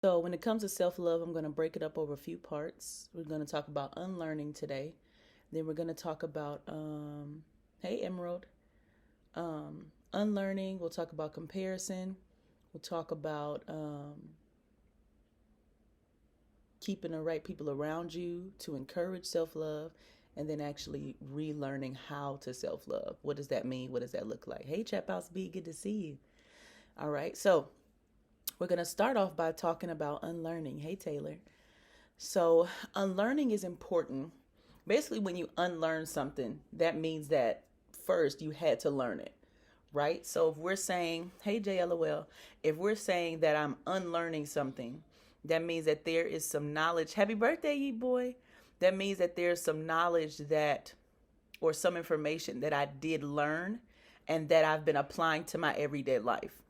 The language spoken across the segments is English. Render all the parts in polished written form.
So, when it comes to self love, I'm going to break it up over a few parts. We're going to talk about unlearning today. Then, we're going to talk about, hey, Emerald, unlearning. We'll talk about comparison. We'll talk about keeping the right people around you to encourage self love. And then actually relearning how to self love. What does that mean? What does that look like? Hey, Chat House B, good to see you. All right. So, we're going to start off by talking about unlearning. Hey, Taylor. So, unlearning is important. Basically, when you unlearn something, that means that first you had to learn it, right? So, if we're saying, hey, JLOL, if we're saying that I'm unlearning something, that means that there is some knowledge. Happy birthday, ye boy. That means that there's some knowledge that, or some information that I did learn and that I've been applying to my everyday life.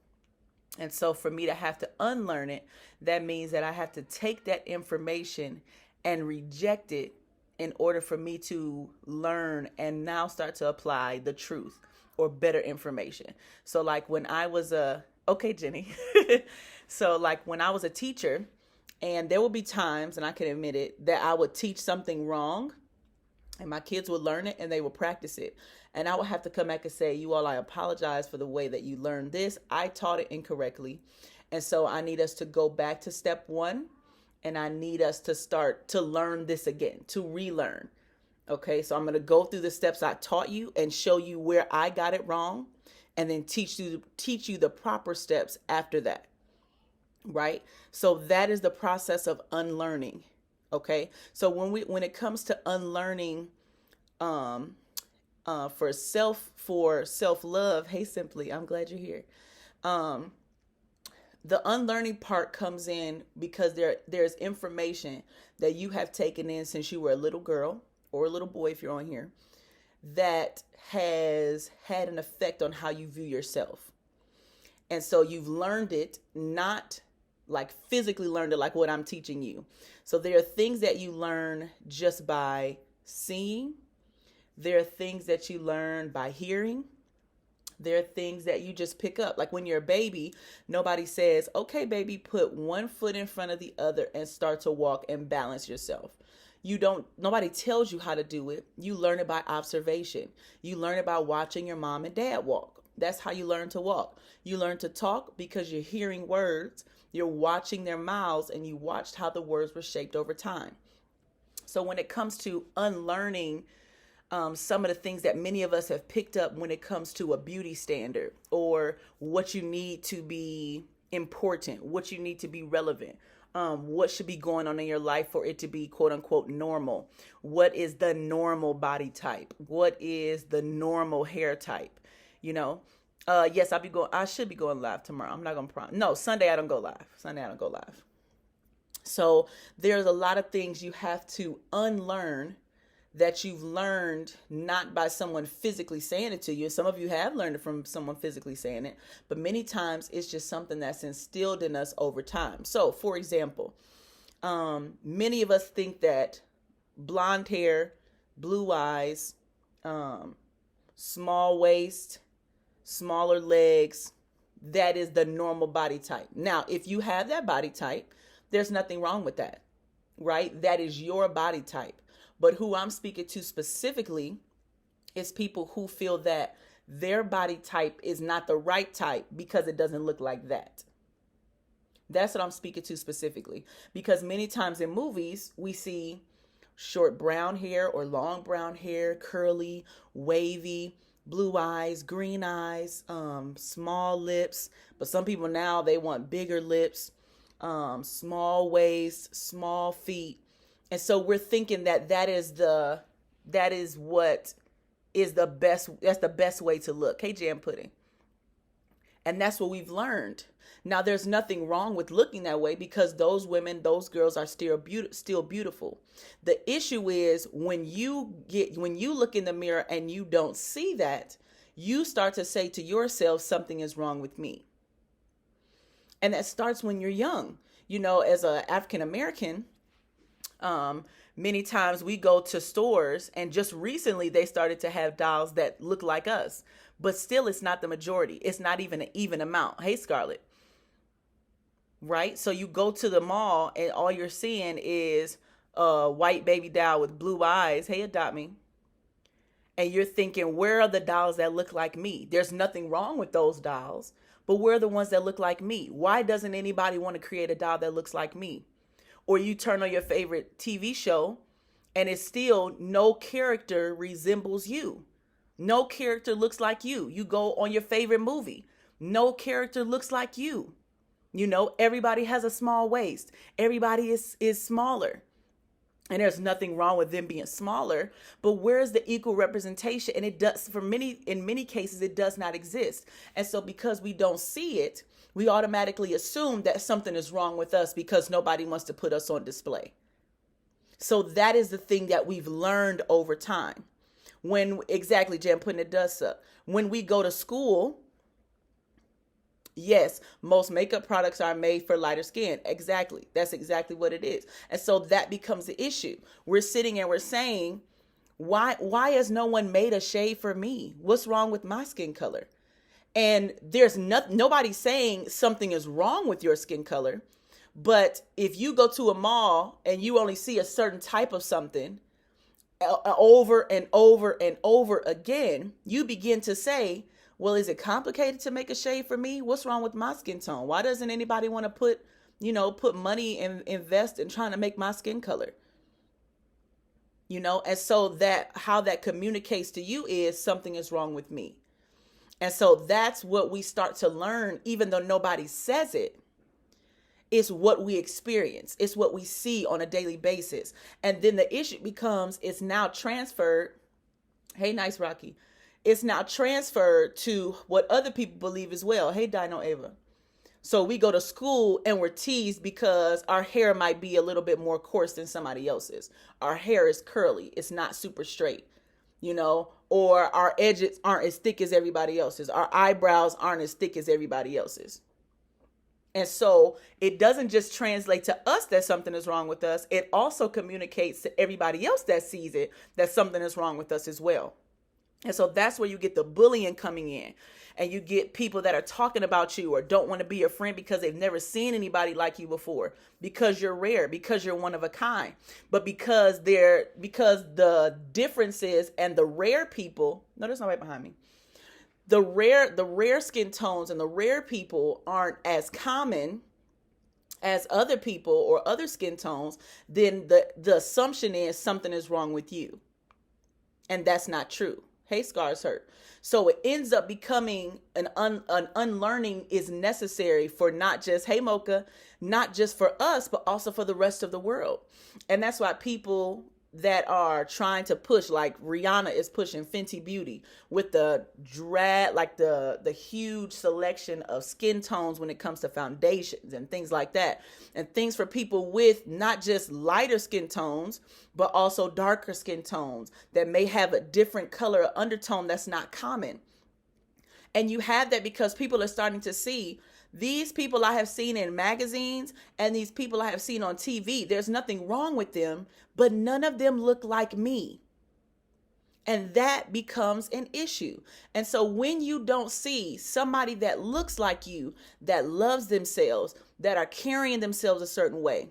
And so for me to have to unlearn it, that means that I have to take that information and reject it in order for me to learn and now start to apply the truth or better information. So like when I was okay, Jenny. So like when I was a teacher, and there will be times, and I can admit it, that I would teach something wrong and my kids would learn it and they would practice it. And I would have to come back and say, you all, I apologize for the way that you learned this. I taught it incorrectly. And so I need us to go back to step one, and I need us to start to learn this again, to relearn. Okay, so I'm going to go through the steps I taught you and show you where I got it wrong, and then teach you the proper steps after that. Right? So that is the process of unlearning. Okay? So when it comes to unlearning um for self love, hey Simply, I'm glad you're here. Um the unlearning part comes in because there's information that you have taken in since you were a little girl or a little boy if you're on here that has had an effect on how you view yourself. And so you've learned it, not like physically learned it like what I'm teaching you. So there are things that you learn just by seeing. There are things that you learn by hearing. There are things that you just pick up. Like when you're a baby, nobody says, okay, baby, put one foot in front of the other and start to walk and balance yourself. Nobody tells you how to do it. You learn it by observation. You learn it by watching your mom and dad walk. That's how you learn to walk. You learn to talk because you're hearing words, you're watching their mouths, and you watched how the words were shaped over time. So when it comes to unlearning some of the things that many of us have picked up when it comes to a beauty standard or what you need to be important, what you need to be relevant, what should be going on in your life for it to be quote unquote normal. What is the normal body type? What is the normal hair type? You know, yes, I should be going live tomorrow. I'm not going to promise. No, Sunday I don't go live. So there's a lot of things you have to unlearn that you've learned not by someone physically saying it to you. Some of you have learned it from someone physically saying it, but many times it's just something that's instilled in us over time. So, for example, many of us think that blonde hair, blue eyes, small waist, smaller legs, that is the normal body type. Now, if you have that body type, there's nothing wrong with that, right? That is your body type. But who I'm speaking to specifically is people who feel that their body type is not the right type because it doesn't look like that. That's what I'm speaking to specifically. Because many times in movies, we see short brown hair or long brown hair, curly, wavy, blue eyes, green eyes, small lips. But some people now, they want bigger lips, small waist, small feet. And so we're thinking that is what is the best, that's the best way to look. Hey, Jam Pudding. And that's what we've learned. Now, there's nothing wrong with looking that way because those women, those girls are still beautiful. The issue is when you look in the mirror and you don't see that, you start to say to yourself, something is wrong with me. And that starts when you're young. You know, as an African American, many times we go to stores and just recently they started to have dolls that look like us, but still it's not the majority. It's not even an even amount. Hey, Scarlett. right? So you go to the mall and all you're seeing is a white baby doll with blue eyes. Hey, adopt me. And you're thinking, where are the dolls that look like me? There's nothing wrong with those dolls, but where are the ones that look like me? Why doesn't anybody want to create a doll that looks like me? Or you turn on your favorite TV show and it's still no character resembles you. No character looks like you. You go on your favorite movie. No character looks like you. You know, everybody has a small waist. Everybody is smaller. And there's nothing wrong with them being smaller, but where's the equal representation? And it does, in many cases, it does not exist. And so because we don't see it, we automatically assume that something is wrong with us because nobody wants to put us on display. So that is the thing that we've learned over time. Exactly, Jen, putting the dust up. When we go to school, yes, most makeup products are made for lighter skin. Exactly. That's exactly what it is. And so that becomes the issue. We're sitting and we're saying, why has no one made a shade for me? What's wrong with my skin color? And there's nobody saying something is wrong with your skin color. But if you go to a mall and you only see a certain type of something over and over and over again, you begin to say, well, is it complicated to make a shade for me? What's wrong with my skin tone? Why doesn't anybody want to put money and invest in trying to make my skin color? And so that how that communicates to you is something is wrong with me. And so that's what we start to learn, even though nobody says it. It's what we experience. It's what we see on a daily basis. And then the issue becomes it's now transferred. Hey, nice Rocky. It's now transferred to what other people believe as well. Hey, Dino Ava. So we go to school and we're teased because our hair might be a little bit more coarse than somebody else's. Our hair is curly. It's not super straight, or our edges aren't as thick as everybody else's. Our eyebrows aren't as thick as everybody else's. And so it doesn't just translate to us that something is wrong with us. It also communicates to everybody else that sees it that something is wrong with us as well. And so that's where you get the bullying coming in, and you get people that are talking about you or don't want to be your friend because they've never seen anybody like you before, because you're rare, because you're one of a kind. But because the differences and the rare people, no, there's nobody behind me. The rare skin tones and the rare people aren't as common as other people or other skin tones, then the assumption is something is wrong with you. And that's not true. Hey, scars hurt. So it ends up becoming an unlearning is necessary for not just, hey, Mocha, not just for us, but also for the rest of the world. And that's why people that are trying to push, like Rihanna is pushing Fenty Beauty with the the huge selection of skin tones when it comes to foundations and things like that, and things for people with not just lighter skin tones, but also darker skin tones that may have a different color undertone that's not common. And you have that because people are starting to see these people I have seen in magazines and these people I have seen on TV. There's nothing wrong with them, but none of them look like me. And that becomes an issue. And so when you don't see somebody that looks like you, that loves themselves, that are carrying themselves a certain way,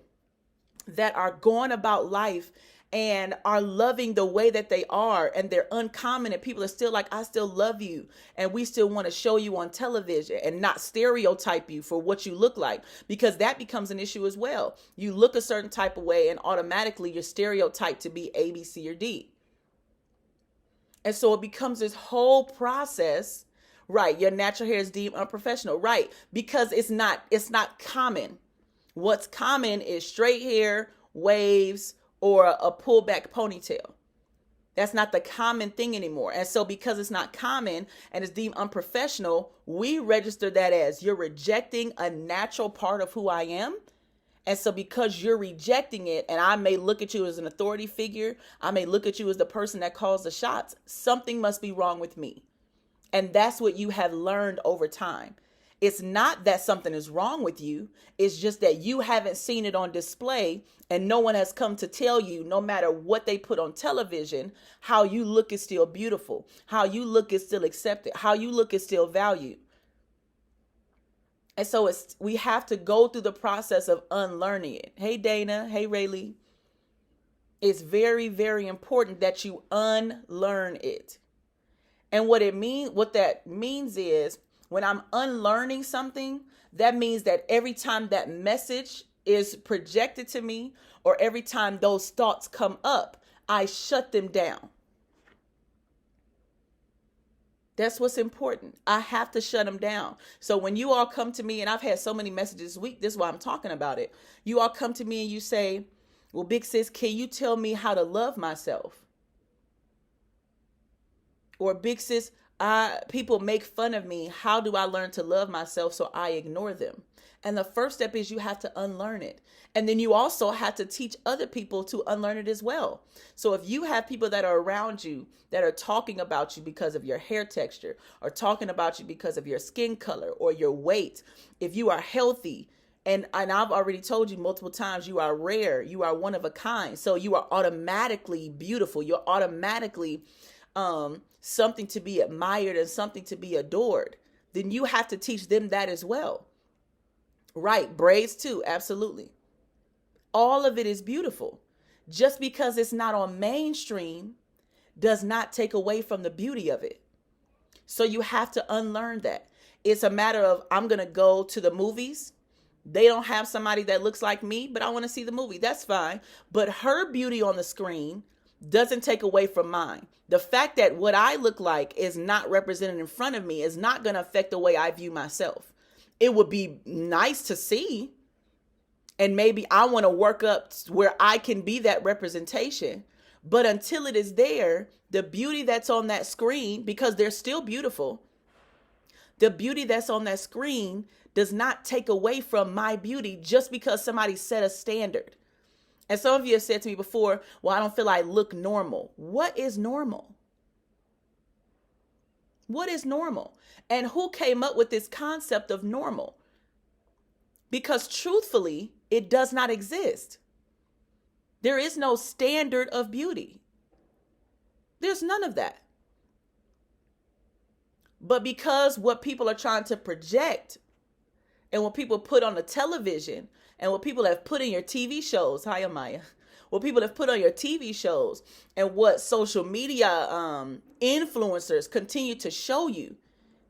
that are going about life and are loving the way that they are, and they're uncommon, and people are still like, I still love you, and we still want to show you on television and not stereotype you for what you look like, because that becomes an issue as well. You look a certain type of way and automatically you're stereotyped to be A, B, C, or D. And so it becomes this whole process, right? Your natural hair is deemed unprofessional, right? Because it's not common. What's common is straight hair, waves, or a pullback ponytail. That's not the common thing anymore. And so because it's not common and it's deemed unprofessional, we register that as you're rejecting a natural part of who I am. And so because you're rejecting it, and I may look at you as an authority figure, I may look at you as the person that calls the shots, something must be wrong with me. And that's what you have learned over time. It's not that something is wrong with you. It's just that you haven't seen it on display, and no one has come to tell you, no matter what they put on television, how you look is still beautiful. How you look is still accepted. How you look is still valued. And so we have to go through the process of unlearning it. Hey, Dana. Hey, Rayleigh. It's very, very important that you unlearn it. And what that means is when I'm unlearning something, that means that every time that message is projected to me or every time those thoughts come up, I shut them down. That's what's important. I have to shut them down. So when you all come to me, and I've had so many messages this week, this is why I'm talking about it. You all come to me and you say, well, Big Sis, can you tell me how to love myself? Or Big Sis, people make fun of me. How do I learn to love myself so I ignore them? And the first step is you have to unlearn it. And then you also have to teach other people to unlearn it as well. So if you have people that are around you that are talking about you because of your hair texture, or talking about you because of your skin color or your weight, if you are healthy, and I've already told you multiple times, you are rare, you are one of a kind. So you are automatically beautiful. You're automatically something to be admired and something to be adored. Then you have to teach them that as well. Right. Braids too. Absolutely. All of it is beautiful. Just because it's not on mainstream does not take away from the beauty of it. So you have to unlearn that. It's a matter of, I'm going to go to the movies. They don't have somebody that looks like me, but I want to see the movie. That's fine. But her beauty on the screen doesn't take away from mine. The fact that what I look like is not represented in front of me is not going to affect the way I view myself. It would be nice to see. And maybe I want to work up where I can be that representation. But until it is there, the beauty that's on that screen, because they're still beautiful, the beauty that's on that screen does not take away from my beauty just because somebody set a standard. And some of you have said to me before, well, I don't feel I look normal. What is normal? What is normal? And who came up with this concept of normal? Because truthfully, it does not exist. There is no standard of beauty. There's none of that. But because what people are trying to project and what people put on the television and what people have put in your TV shows, hi Amaya, what people have put on your TV shows and what social media influencers continue to show you.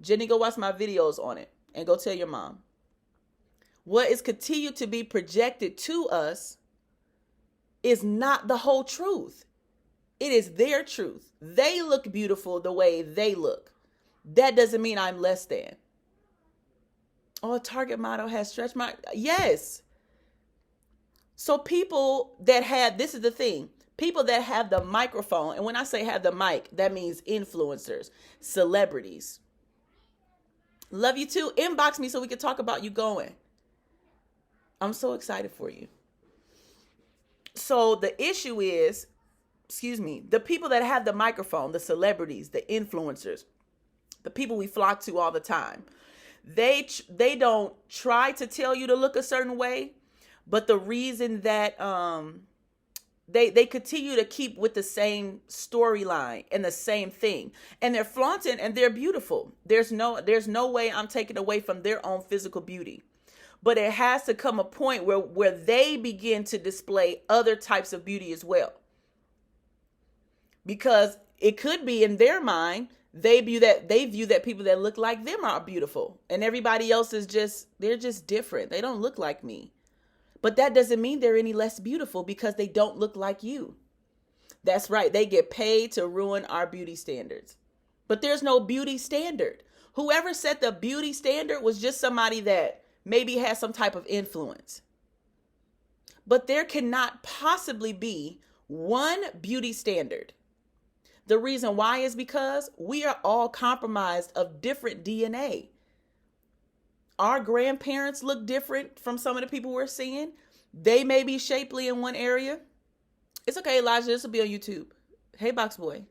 Jenny, go watch my videos on it and go tell your mom. What is continued to be projected to us is not the whole truth. It is their truth. They look beautiful the way they look. That doesn't mean I'm less than. Oh, a Target model has stretch marks. Yes. So people that have, this is the thing, people that have the microphone, and when I say have the mic, that means influencers, celebrities. Love you too. Inbox me so we can talk about you going. I'm so excited for you. So the issue is, the people that have the microphone, the celebrities, the influencers, the people we flock to all the time, they don't try to tell you to look a certain way, but the reason that they continue to keep with the same storyline and the same thing, and they're flaunting and they're beautiful. There's no way I'm taking away from their own physical beauty. But it has to come a point where they begin to display other types of beauty as well. Because it could be in their mind, they view that people that look like them are beautiful. And everybody else they're just different. They don't look like me. But that doesn't mean they're any less beautiful because they don't look like you. That's right. They get paid to ruin our beauty standards. But there's no beauty standard. Whoever set the beauty standard was just somebody that maybe has some type of influence. But there cannot possibly be one beauty standard. The reason why is because we are all compromised of different DNA. Our grandparents look different from some of the people we're seeing. They may be shapely in one area. It's okay, Elijah. This will be on YouTube. Hey, Box Boy.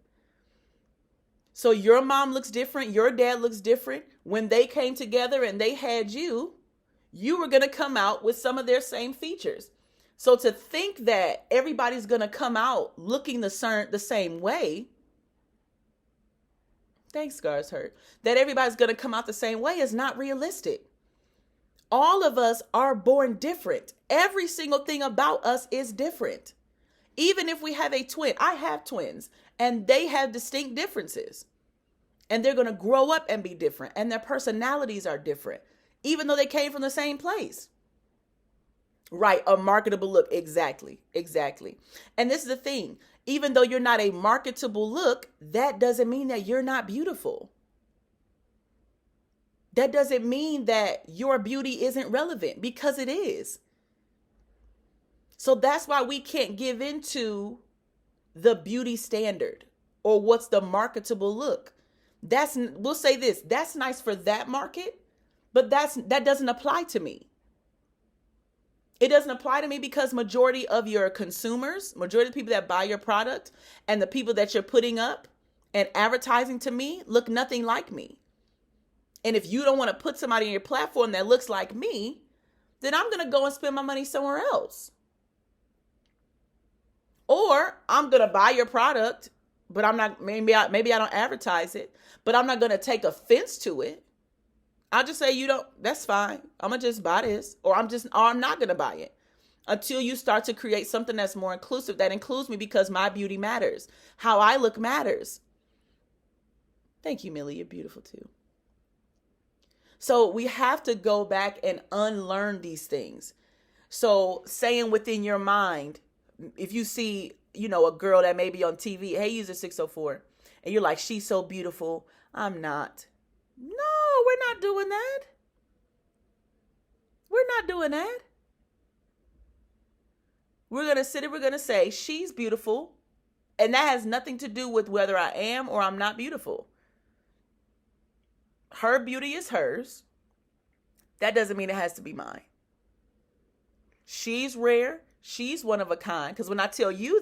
So your mom looks different. Your dad looks different. When they came together and they had you, you were going to come out with some of their same features. So to think that everybody's going to come out looking the same way, thanks, Scars Hurt, that everybody's going to come out the same way is not realistic. All of us are born different. Every single thing about us is different. Even if we have a twin, I have twins, and they have distinct differences. And they're going to grow up and be different, and their personalities are different, even though they came from the same place. Right, a marketable look. Exactly. And this is the thing. Even though you're not a marketable look, that doesn't mean that you're not beautiful. That doesn't mean that your beauty isn't relevant, because it is. So that's why we can't give into the beauty standard or what's the marketable look. We'll say this, that's nice for that market, but that doesn't apply to me. It doesn't apply to me because majority of your consumers, majority of the people that buy your product and the people that you're putting up and advertising to me look nothing like me. And if you don't want to put somebody on your platform that looks like me, then I'm going to go and spend my money somewhere else. Or I'm going to buy your product, but I'm not, maybe I don't advertise it, but I'm not going to take offense to it. I'll just say, that's fine. I'm going to just buy this, or I'm not going to buy it until you start to create something that's more inclusive, that includes me, because my beauty matters. How I look matters. Thank you, Millie. You're beautiful too. So we have to go back and unlearn these things. So saying within your mind, if you see, a girl that may be on TV, hey, user 604, and you're like, she's so beautiful. I'm not. No, we're not doing that. We're not doing that. We're going to sit and we're going to say she's beautiful. And that has nothing to do with whether I am or I'm not beautiful. Her beauty is hers. That doesn't mean it has to be mine. She's rare. She's one of a kind. Because when I tell you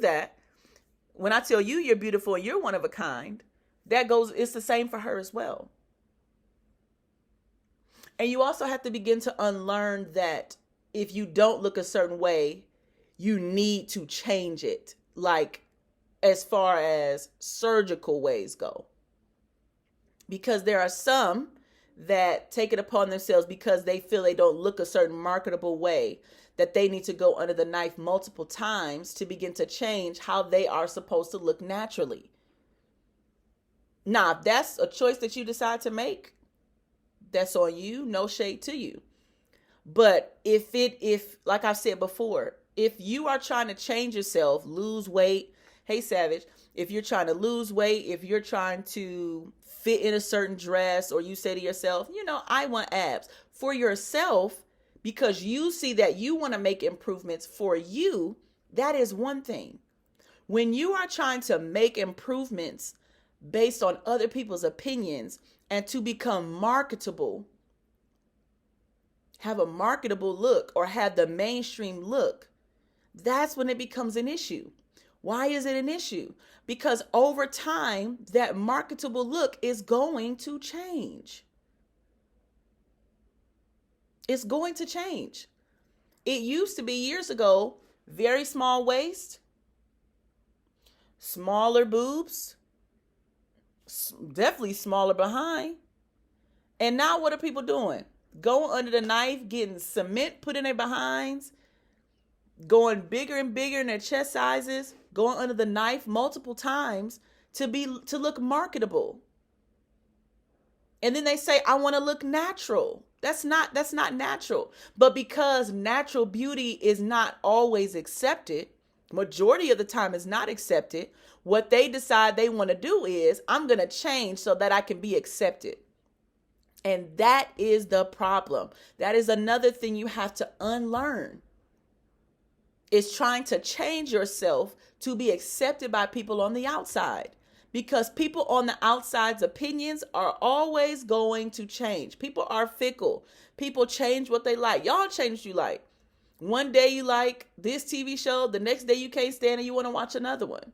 you're beautiful and you're one of a kind, it's the same for her as well. And you also have to begin to unlearn that if you don't look a certain way, you need to change it. Like as far as surgical ways go. Because there are some that take it upon themselves, because they feel they don't look a certain marketable way, that they need to go under the knife multiple times to begin to change how they are supposed to look naturally. Now, if that's a choice that you decide to make, that's on you. No shade to you. But if like I've said before, if you are trying to change yourself, lose weight, hey, Savage, if you're trying to lose weight, if you're trying to fit in a certain dress, or you say to yourself, I want abs for yourself, because you see that you want to make improvements for you, that is one thing. When you are trying to make improvements based on other people's opinions and to become marketable, have a marketable look, or have the mainstream look, that's when it becomes an issue. Why is it an issue? Because over time, that marketable look is going to change. It's going to change. It used to be years ago, very small waist, smaller boobs, definitely smaller behind. And now what are people doing? Going under the knife, getting cement put in their behinds, going bigger and bigger in their chest sizes, going under the knife multiple times to look marketable. And then they say, I want to look natural. That's not natural. But because natural beauty is not always accepted, majority of the time is not accepted, what they decide they want to do is, I'm going to change so that I can be accepted. And that is the problem. That is another thing you have to unlearn. Is trying to change yourself to be accepted by people on the outside. Because people on the outside's opinions are always going to change. People are fickle. People change what they like. Y'all change what you like. One day you like this TV show. The next day you can't stand it. You want to watch another one.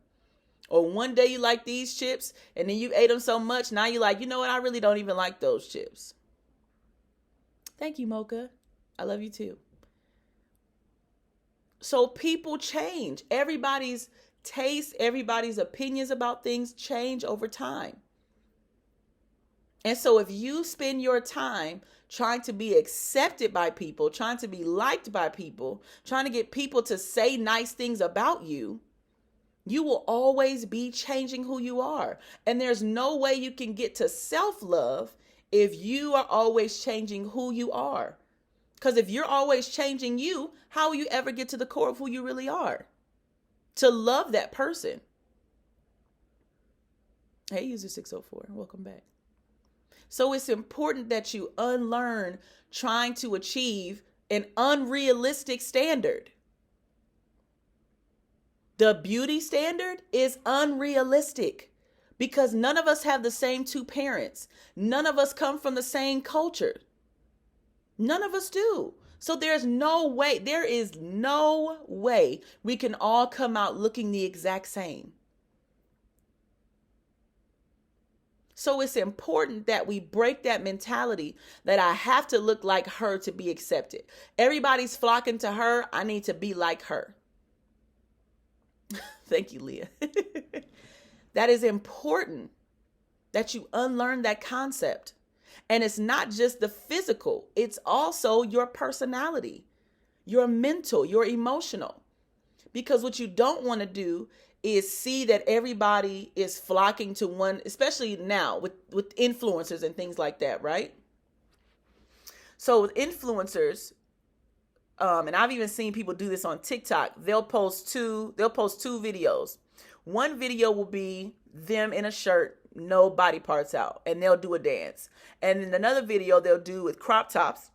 Or one day you like these chips and then you ate them so much. Now you're like, you know what? I really don't even like those chips. Thank you, Mocha. I love you too. So people change. Everybody's taste, everybody's opinions about things change over time. And so if you spend your time trying to be accepted by people, trying to be liked by people, trying to get people to say nice things about you, you will always be changing who you are. And there's no way you can get to self-love if you are always changing who you are. Because if you're always changing you, how will you ever get to the core of who you really are? To love that person. Hey, user 604, welcome back. So it's important that you unlearn trying to achieve an unrealistic standard. The beauty standard is unrealistic because none of us have the same two parents. None of us come from the same culture. None of us do. So there is no way we can all come out looking the exact same. So it's important that we break that mentality that I have to look like her to be accepted. Everybody's flocking to her. I need to be like her. Thank you, Leah. That is important that you unlearn that concept. And it's not just the physical. It's also your personality, your mental, your emotional. Because what you don't want to do is see that everybody is flocking to one, especially now with influencers and things like that, right? So with influencers, and I've even seen people do this on TikTok. They'll post two videos. One video will be them in a shirt, no body parts out, and they'll do a dance. And in another video they'll do with crop tops,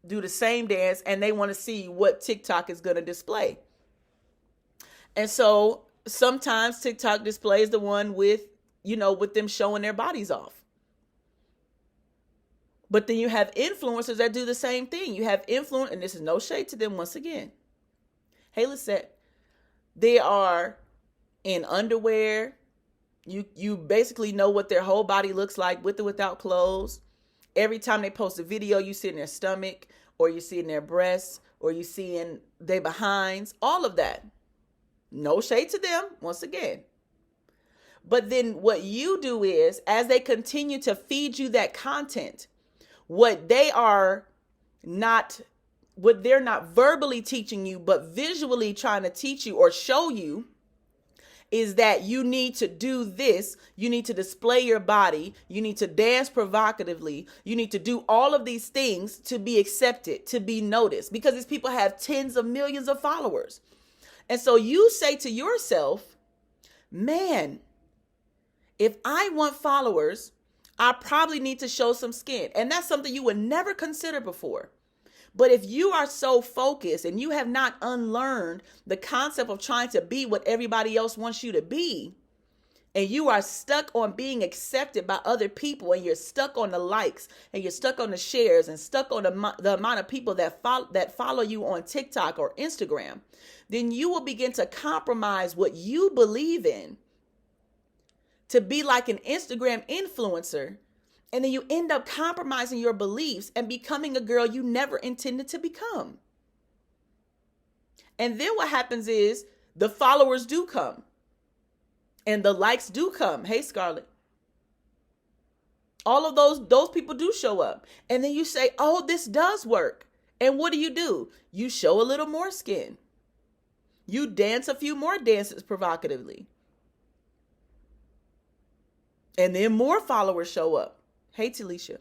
do the same dance, and they want to see what TikTok is going to display. And so sometimes TikTok displays the one with them showing their bodies off. But then you have influencers that do the same thing. You have influencers, and this is no shade to them once again. Hey, Lisette, they are in underwear. You basically know what their whole body looks like with or without clothes. Every time they post a video, you see in their stomach, or you see in their breasts, or you see in their behinds, all of that. No shade to them, once again. But then what you do is, as they continue to feed you that content, what they're not verbally teaching you, but visually trying to teach you or show you, is that you need to do this. You need to display your body. You need to dance provocatively. You need to do all of these things to be accepted, to be noticed, because these people have tens of millions of followers. And so you say to yourself, man, if I want followers, I probably need to show some skin. And that's something you would never consider before. But if you are so focused and you have not unlearned the concept of trying to be what everybody else wants you to be, and you are stuck on being accepted by other people, and you're stuck on the likes, and you're stuck on the shares, and stuck on the amount of people that follow you on TikTok or Instagram, then you will begin to compromise what you believe in to be like an Instagram influencer. And then you end up compromising your beliefs and becoming a girl you never intended to become. And then what happens is the followers do come and the likes do come. Hey, Scarlett. All of those people do show up. And then you say, oh, this does work. And what do? You show a little more skin. You dance a few more dances provocatively. And then more followers show up. Hey, Talisha.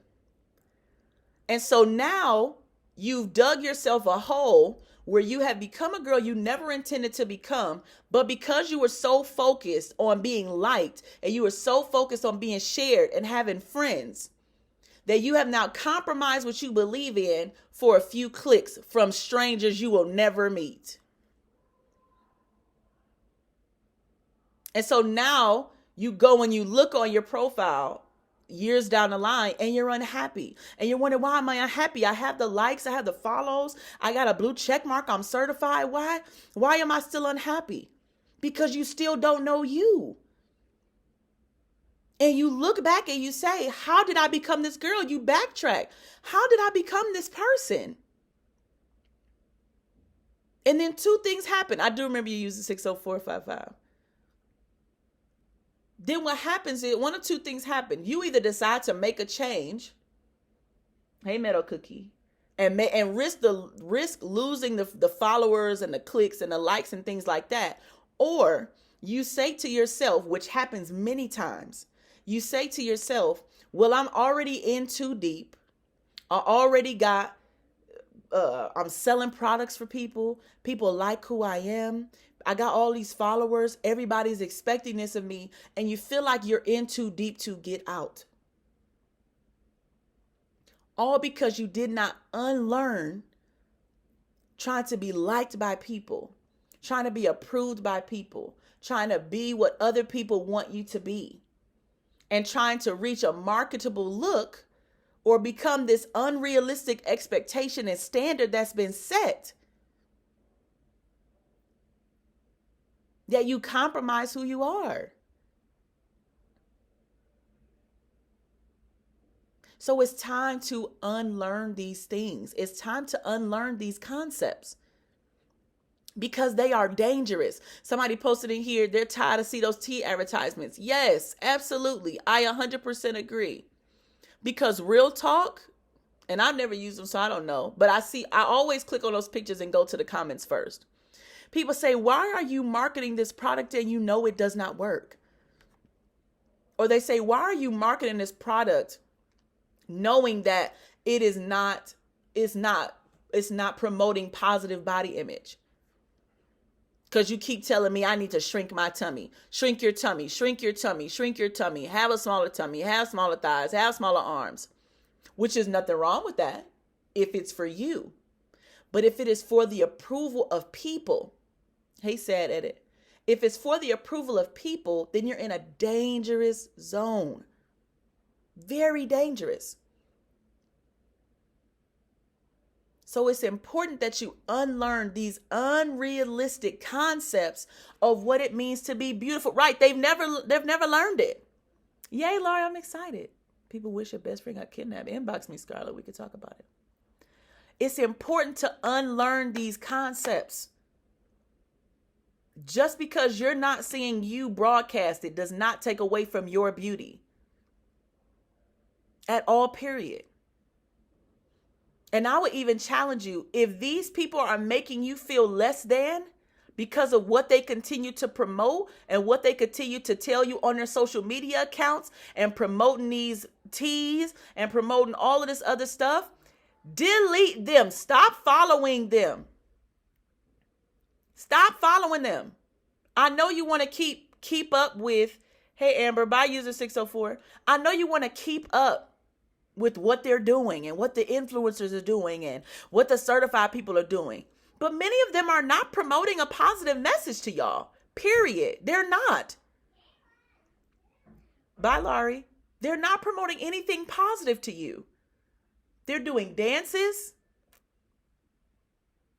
And so now you've dug yourself a hole where you have become a girl you never intended to become, but because you were so focused on being liked and you were so focused on being shared and having friends that you have now compromised what you believe in for a few clicks from strangers you will never meet. And so now you go and you look on your profile years down the line and you're unhappy. And you're wondering, why am I unhappy? I have the likes, I have the follows, I got a blue check mark, I'm certified. Why am I still unhappy? Because you still don't know you. And you look back and you say, how did I become this girl? You backtrack. How did I become this person? And then two things happen. I do remember you using 60455. then what happens is one of two things happen. You either decide to make a change. Hey, Meadow Cookie. And risk losing the followers and the clicks and the likes and things like that. Or you say to yourself, which happens many times, you say to yourself, well, I'm already in too deep. I already got, I'm selling products for people. People like who I am. I got all these followers. Everybody's expecting this of me. And you feel like you're in too deep to get out. All because you did not unlearn trying to be liked by people, trying to be approved by people, trying to be what other people want you to be, and trying to reach a marketable look or become this unrealistic expectation and standard that's been set, that you compromise who you are. So it's time to unlearn these things. It's time to unlearn these concepts because they are dangerous. Somebody posted in here, they're tired to see those tea advertisements. Yes, absolutely. I 100% agree. Because real talk, and I've never used them, so I don't know, but I always click on those pictures and go to the comments first. People say, why are you marketing this product and you know it does not work? Or they say, why are you marketing this product knowing that it's not promoting positive body image? Because you keep telling me I need to shrink my tummy. Shrink your tummy, shrink your tummy, shrink your tummy. Have a smaller tummy, have smaller thighs, have smaller arms. Which is nothing wrong with that if it's for you. But if it is for the approval of people, hey, sad edit. If it's for the approval of people, then you're in a dangerous zone. Very dangerous. So it's important that you unlearn these unrealistic concepts of what it means to be beautiful. Right? They've never learned it. Yay, Laura, I'm excited. People wish your best friend got kidnapped. Inbox me, Scarlett. We could talk about it. It's important to unlearn these concepts. Just because you're not seeing you broadcasted does not take away from your beauty. At all, period. And I would even challenge you, if these people are making you feel less than because of what they continue to promote and what they continue to tell you on their social media accounts and promoting these teas and promoting all of this other stuff, delete them. Stop following them. Stop following them. I know you want to keep up with, hey, Amber, bye user 604. I know you want to keep up with what they're doing and what the influencers are doing and what the certified people are doing. But many of them are not promoting a positive message to y'all. Period. They're not. Bye, Laurie. They're not promoting anything positive to you. They're doing dances.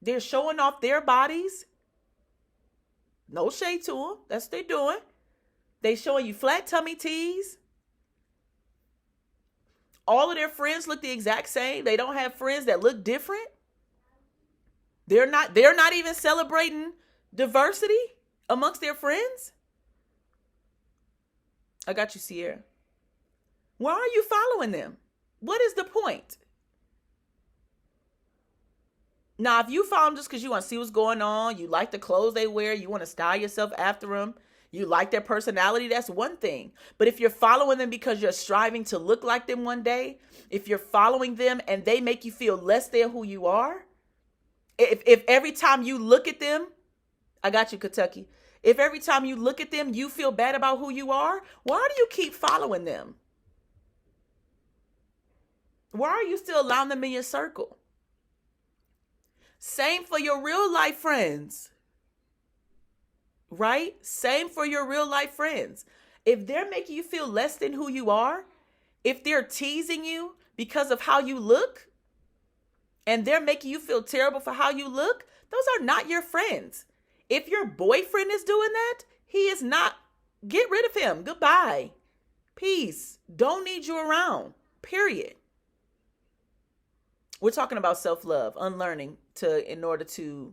They're showing off their bodies. No shade to them. That's what they're doing. They showing you flat tummy tees. All of their friends look the exact same. They don't have friends that look different. They're not even celebrating diversity amongst their friends. I got you, Sierra. Why are you following them? What is the point? Now, if you follow them just because you want to see what's going on, you like the clothes they wear, you want to style yourself after them, you like their personality, that's one thing. But if you're following them because you're striving to look like them one day, if you're following them and they make you feel less than who you are, if every time you look at them, I got you, Kentucky. If every time you look at them, you feel bad about who you are, why do you keep following them? Why are you still allowing them in your circle? Same for your real life friends. Right? Same for your real life friends. If they're making you feel less than who you are, if they're teasing you because of how you look, and they're making you feel terrible for how you look, those are not your friends. If your boyfriend is doing that, he is not. Get rid of him. Goodbye. Peace. Don't need you around. Period. We're talking about self-love, unlearning in order to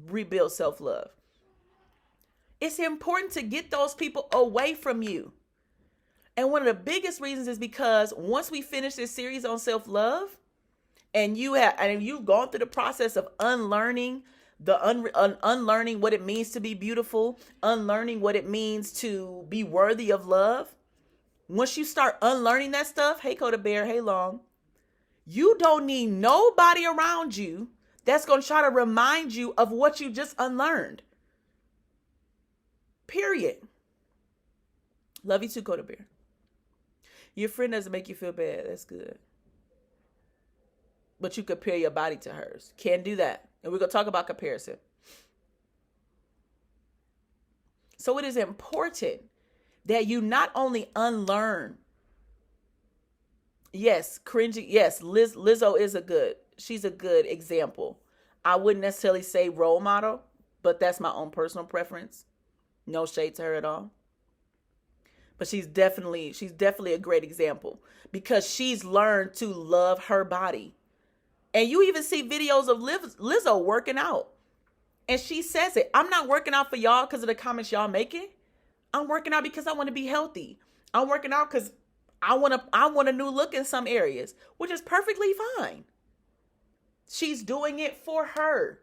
rebuild self-love. It's important to get those people away from you. And one of the biggest reasons is because once we finish this series on self-love, and you've gone through the process of unlearning unlearning what it means to be beautiful, unlearning what it means to be worthy of love. Once you start unlearning that stuff, hey Coda Bear, hey Long, you don't need nobody around you that's going to try to remind you of what you just unlearned. Period. Love you too, Coda Bear. Your friend doesn't make you feel bad. That's good. But you compare your body to hers. Can't do that. And we're going to talk about comparison. So it is important that you not only unlearn. Yes, cringy. Yes, Lizzo is she's a good example. I wouldn't necessarily say role model, but that's my own personal preference. No shade to her at all. But she's definitely a great example because she's learned to love her body. And you even see videos of Lizzo working out. And she says it. I'm not working out for y'all because of the comments y'all making. I'm working out because I want to be healthy. I'm working out because I want a new look in some areas, which is perfectly fine. She's doing it for her.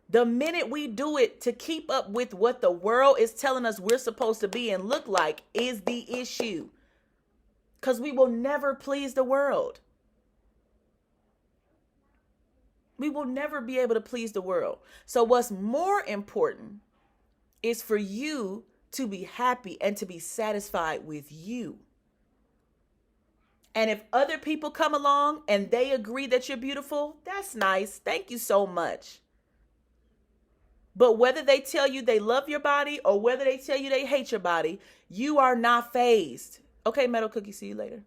The minute we do it to keep up with what the world is telling us we're supposed to be and look like is the issue. Because we will never please the world. We will never be able to please the world. So what's more important is for you to be happy and to be satisfied with you. And if other people come along and they agree that you're beautiful, that's nice. Thank you so much. But whether they tell you they love your body or whether they tell you they hate your body, you are not fazed. Okay, Metal Cookie, see you later.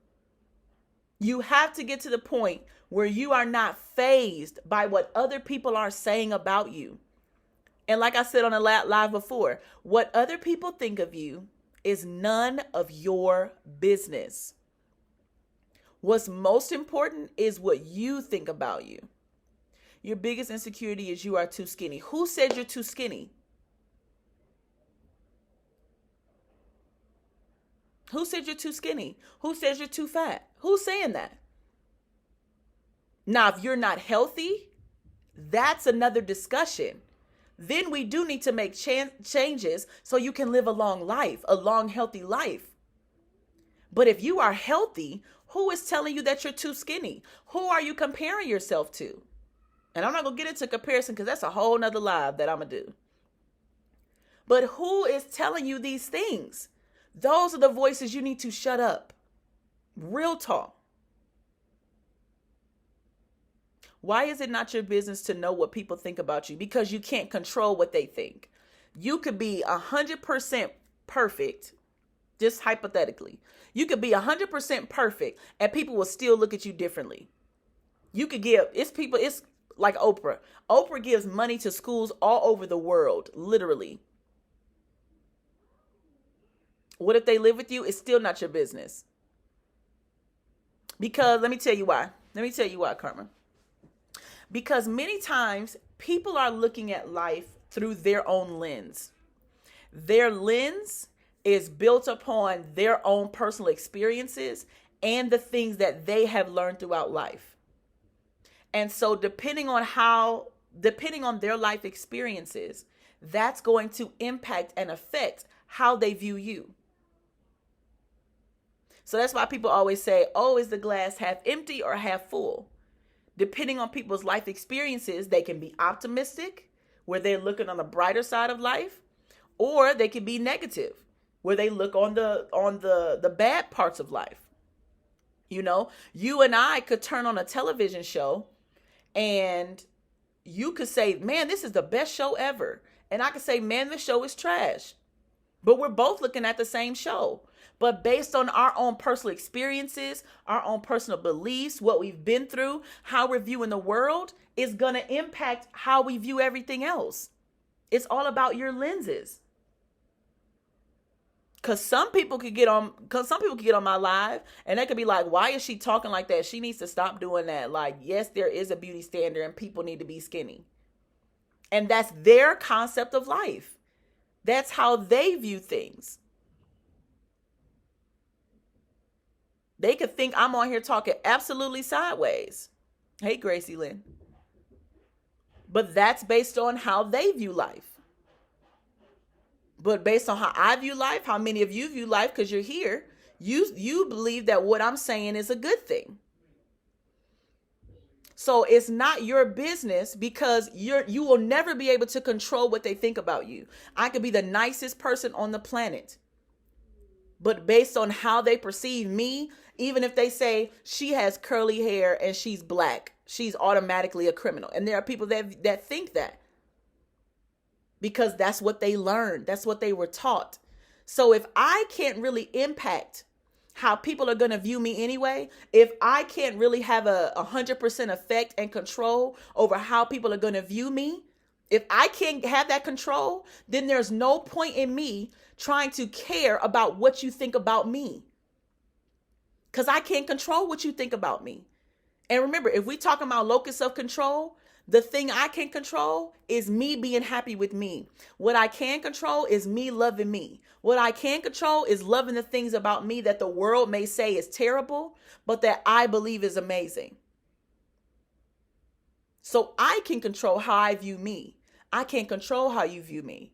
You have to get to the point where you are not fazed by what other people are saying about you. And like I said on the live before, what other people think of you is none of your business. What's most important is what you think about you. Your biggest insecurity is you are too skinny. Who said you're too skinny? Who said you're too skinny? Who says you're too fat? Who's saying that? Now, if you're not healthy, that's another discussion. Then we do need to make changes so you can live a long life, a long, healthy life. But if you are healthy, who is telling you that you're too skinny? Who are you comparing yourself to? And I'm not going to get into comparison because that's a whole nother live that I'm going to do. But who is telling you these things? Those are the voices you need to shut up. Real talk. Why is it not your business to know what people think about you? Because you can't control what they think. You could be 100% perfect, just hypothetically. You could be 100% perfect and people will still look at you differently. You could it's like Oprah. Oprah gives money to schools all over the world, literally. What if they live with you? It's still not your business. Because let me tell you why. Karma. Because many times people are looking at life through their own lens. Their lens is built upon their own personal experiences and the things that they have learned throughout life. And so depending on their life experiences, that's going to impact and affect how they view you. So that's why people always say, oh, is the glass half empty or half full? Depending on people's life experiences, they can be optimistic, where they're looking on the brighter side of life, or they can be negative, where they look on the bad parts of life. You know, you and I could turn on a television show and you could say, man, this is the best show ever. And I could say, man, the show is trash. But we're both looking at the same show. But based on our own personal experiences, our own personal beliefs, what we've been through, how we're viewing the world is going to impact how we view everything else. It's all about your lenses. Because some people could get on my live and they could be like, why is she talking like that? She needs to stop doing that. Like, yes, there is a beauty standard and people need to be skinny. And that's their concept of life. That's how they view things. They could think I'm on here talking absolutely sideways. Hey, Gracie Lynn. But that's based on how they view life. But based on how I view life, how many of you view life, because you're here, you believe that what I'm saying is a good thing. So it's not your business, because you will never be able to control what they think about you. I could be the nicest person on the planet, but based on how they perceive me, even if they say she has curly hair and she's black, she's automatically a criminal. And there are people that think that, because that's what they learned. That's what they were taught. So if I can't really impact how people are going to view me anyway, if I can't really have a 100% effect and control over how people are going to view me, if I can't have that control, then there's no point in me trying to care about what you think about me, because I can't control what you think about me. And remember, if we talking about locus of control, the thing I can control is me being happy with me. What I can control is me loving me. What I can control is loving the things about me that the world may say is terrible, but that I believe is amazing. So I can control how I view me. I can't control how you view me.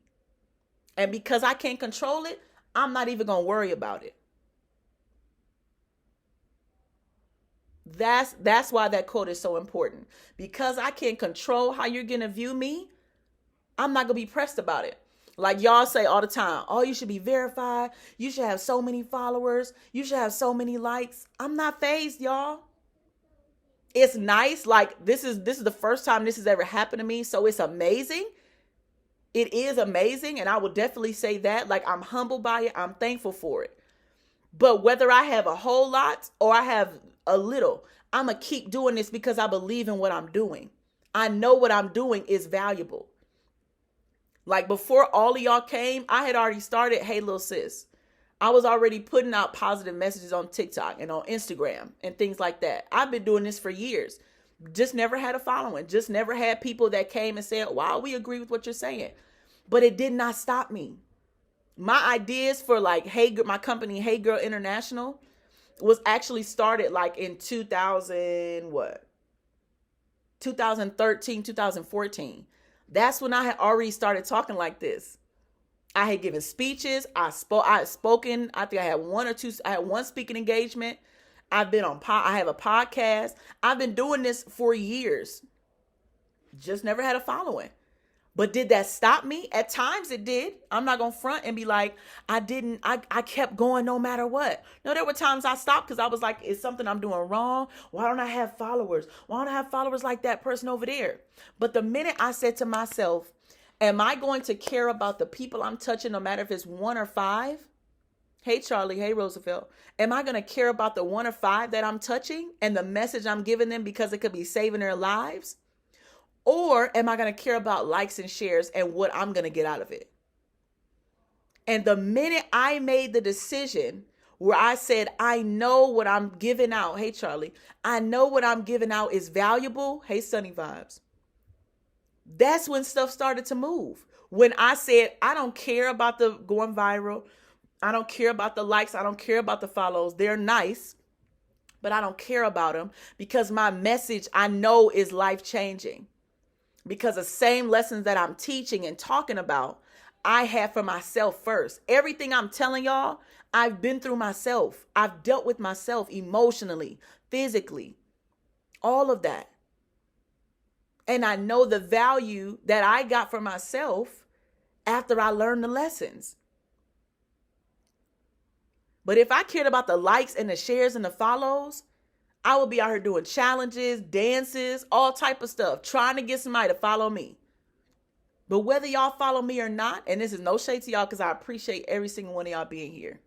And because I can't control it, I'm not even going to worry about it. That's why that quote is so important. Because I can't control how you're going to view me, I'm not going to be pressed about it. Like y'all say all the time, oh, you should be verified. You should have so many followers. You should have so many likes. I'm not fazed, y'all. It's nice. Like this is the first time this has ever happened to me. So it's amazing. It is amazing. And I would definitely say that. Like, I'm humbled by it. I'm thankful for it. But whether I have a whole lot or I have a little, I'm going to keep doing this because I believe in what I'm doing. I know what I'm doing is valuable. Like before all of y'all came, I had already started Hey Lil Sis. I was already putting out positive messages on TikTok and on Instagram and things like that. I've been doing this for years. Just never had a following. Just never had people that came and said, wow, we agree with what you're saying. But it did not stop me. My ideas for like my company, Hey Girl International, was actually started like in 2013, 2014. That's when I had already started talking like this. I had given speeches. I had spoken. I think I had one speaking engagement. I've been I have a podcast. I've been doing this for years. Just never had a following. But did that stop me? At times it did. I'm not going to front and be like, I kept going no matter what. No, there were times I stopped because I was like, is something I'm doing wrong? Why don't I have followers? Why don't I have followers like that person over there? But the minute I said to myself, am I going to care about the people I'm touching, no matter if it's 1 or 5? Hey, Charlie. Hey, Roosevelt. Am I going to care about the 1 or 5 that I'm touching and the message I'm giving them because it could be saving their lives? Or am I going to care about likes and shares and what I'm going to get out of it? And the minute I made the decision where I said, I know what I'm giving out. Hey, Charlie. I know what I'm giving out is valuable. Hey, Sunny Vibes. That's when stuff started to move. When I said, I don't care about the going viral. I don't care about the likes. I don't care about the follows. They're nice, but I don't care about them because my message I know is life-changing. Because the same lessons that I'm teaching and talking about, I had for myself first. Everything I'm telling y'all, I've been through myself. I've dealt with myself emotionally, physically, all of that. And I know the value that I got for myself after I learned the lessons. But if I cared about the likes and the shares and the follows, I would be out here doing challenges, dances, all type of stuff, trying to get somebody to follow me. But whether y'all follow me or not, and this is no shade to y'all because I appreciate every single one of y'all being here.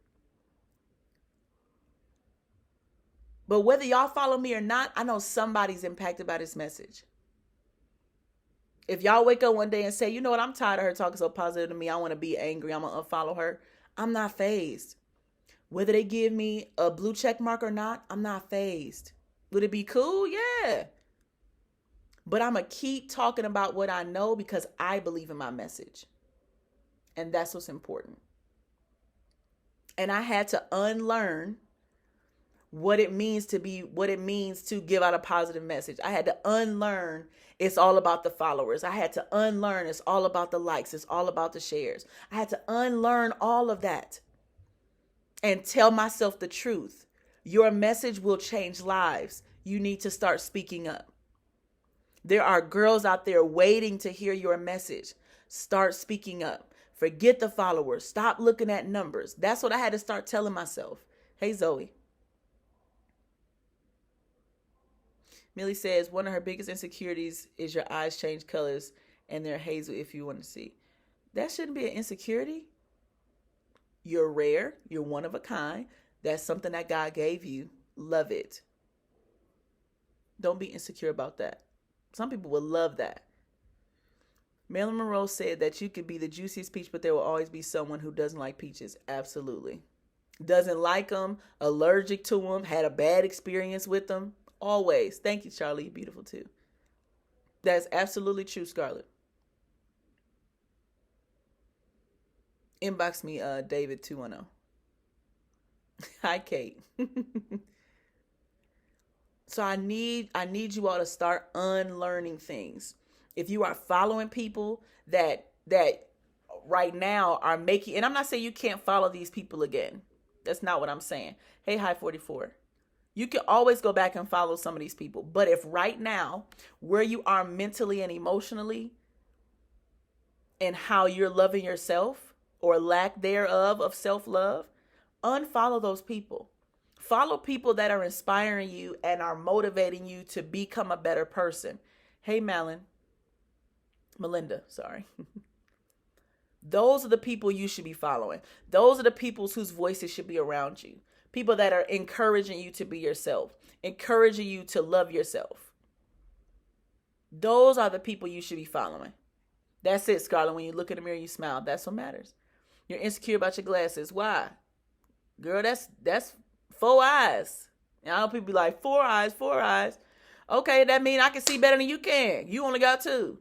But whether y'all follow me or not, I know somebody's impacted by this message. If y'all wake up one day and say, you know what, I'm tired of her talking so positive to me. I want to be angry. I'm going to unfollow her. I'm not fazed. Whether they give me a blue check mark or not, I'm not fazed. Would it be cool? Yeah. But I'm going to keep talking about what I know because I believe in my message. And that's what's important. And I had to unlearn what it means to give out a positive message. I had to unlearn it's all about the followers. I had to unlearn it's all about the likes. It's all about the shares. I had to unlearn all of that and tell myself the truth. Your message will change lives. You need to start speaking up. There are girls out there waiting to hear your message. Start speaking up. Forget the followers. Stop looking at numbers. That's what I had to start telling myself. Hey, Zoe. Millie says one of her biggest insecurities is your eyes change colors and they're hazel if you want to see. That shouldn't be an insecurity. You're rare. You're one of a kind. That's something that God gave you. Love it. Don't be insecure about that. Some people will love that. Marilyn Monroe said that you could be the juiciest peach, but there will always be someone who doesn't like peaches. Absolutely. Doesn't like them, allergic to them, had a bad experience with them. Always. Thank you, Charlie. You're beautiful too. That's absolutely true, Scarlett. Inbox me, David 210. Hi, Kate. So I need you all to start unlearning things. If you are following people that right now are making, and I'm not saying you can't follow these people again. That's not what I'm saying. Hey, High 44. You can always go back and follow some of these people. But if right now, where you are mentally and emotionally and how you're loving yourself or lack thereof of self-love, unfollow those people. Follow people that are inspiring you and are motivating you to become a better person. Hey, Melinda, sorry. Those are the people you should be following. Those are the people whose voices should be around you. People that are encouraging you to be yourself, encouraging you to love yourself. Those are the people you should be following. That's it, Scarlett. When you look in the mirror, you smile. That's what matters. You're insecure about your glasses. Why? Girl, that's 4 eyes. And I know people be like, 4 eyes, 4 eyes. Okay, that means I can see better than you can. You only got 2.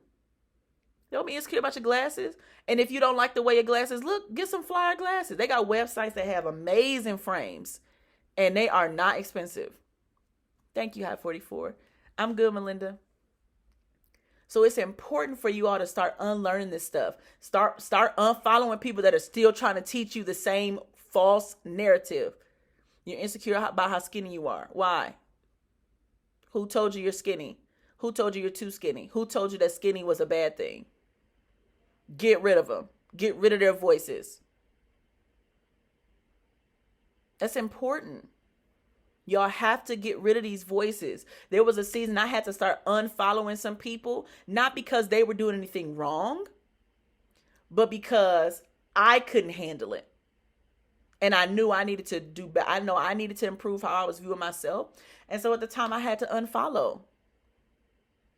Don't be insecure about your glasses. And if you don't like the way your glasses look, get some flyer glasses. They got websites that have amazing frames. And they are not expensive. Thank you, High 44. I'm good, Melinda. So it's important for you all to start unlearning this stuff. Start unfollowing people that are still trying to teach you the same false narrative. You're insecure about how skinny you are. Why? Who told you you're skinny? Who told you you're too skinny? Who told you that skinny was a bad thing? Get rid of them. Get rid of their voices. That's important. Y'all have to get rid of these voices. There was a season I had to start unfollowing some people, not because they were doing anything wrong, but because I couldn't handle it. And I knew I needed to do better. I know I needed to improve how I was viewing myself. And so at the time I had to unfollow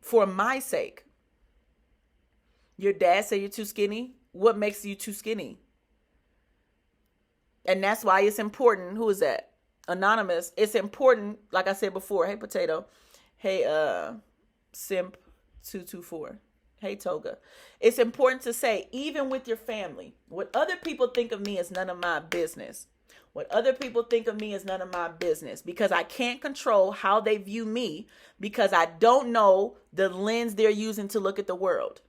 for my sake. Your dad said you're too skinny. What makes you too skinny? And that's why it's important. Who is that? Anonymous. It's important, like I said before. Hey, Potato. Hey, Simp 224. Hey, Toga. It's important to say, even with your family, what other people think of me is none of my business. What other people think of me is none of my business, because I can't control how they view me, because I don't know the lens they're using to look at the world.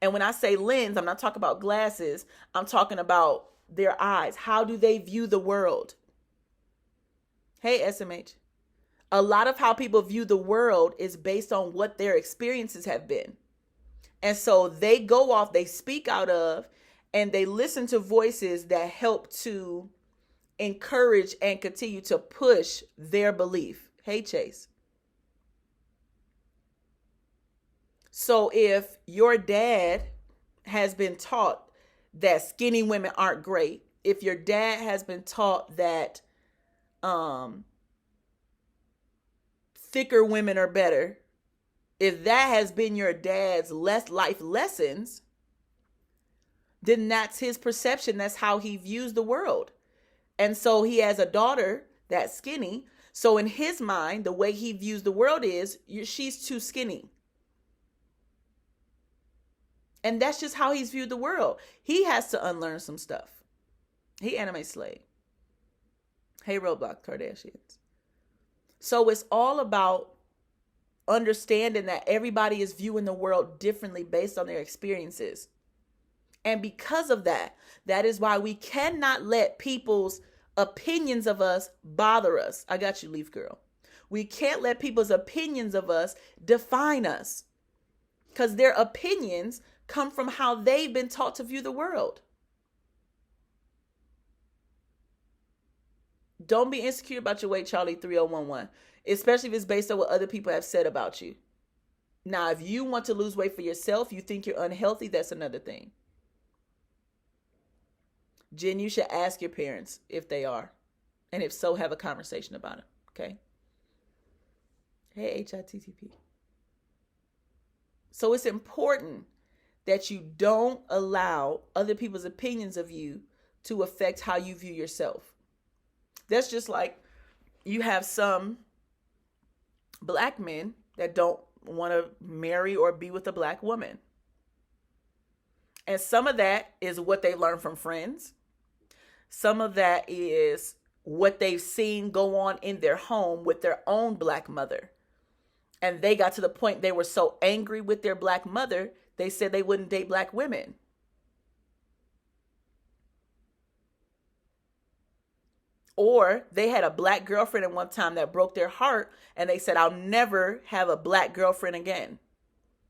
And when I say lens, I'm not talking about glasses. I'm talking about their eyes. How do they view the world? Hey, SMH. A lot of how people view the world is based on what their experiences have been. And so they go off, they speak out of, and they listen to voices that help to encourage and continue to push their belief. Hey, Chase. So if your dad has been taught that skinny women aren't great, if your dad has been taught that thicker women are better, if that has been your dad's life lessons, then that's his perception. That's how he views the world. And so he has a daughter that's skinny. So in his mind, the way he views the world is, she's too skinny. And that's just how he's viewed the world. He has to unlearn some stuff. He anime slave. Hey, Roblox Kardashians. So it's all about understanding that everybody is viewing the world differently based on their experiences. And because of that, that is why we cannot let people's opinions of us bother us. I got you, Leaf Girl. We can't let people's opinions of us define us, because their opinions come from how they've been taught to view the world. Don't be insecure about your weight, Charlie 3011, especially if it's based on what other people have said about you. Now, if you want to lose weight for yourself, you think you're unhealthy, that's another thing. Jen, you should ask your parents if they are. And if so, have a conversation about it. Okay? Hey, HITTP. So it's important that you don't allow other people's opinions of you to affect how you view yourself. That's just like you have some black men that don't want to marry or be with a black woman. And some of that is what they learn from friends. Some of that is what they've seen go on in their home with their own black mother. And they got to the point they were so angry with their black mother, they said they wouldn't date black women. Or they had a black girlfriend at one time that broke their heart, and they said, I'll never have a black girlfriend again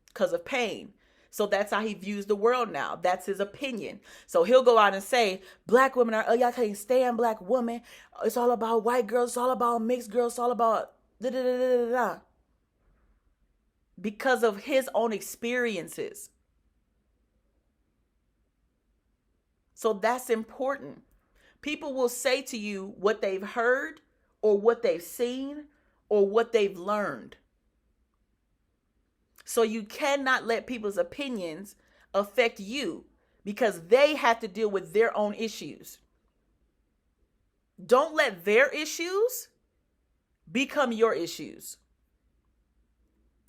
because of pain. So that's how he views the world now. That's his opinion. So he'll go out and say, black women are, y'all can't stand black women. It's all about white girls. It's all about mixed girls. It's all about da da da da da. Because of his own experiences. So that's important. People will say to you what they've heard or what they've seen or what they've learned. So you cannot let people's opinions affect you, because they have to deal with their own issues. Don't let their issues become your issues.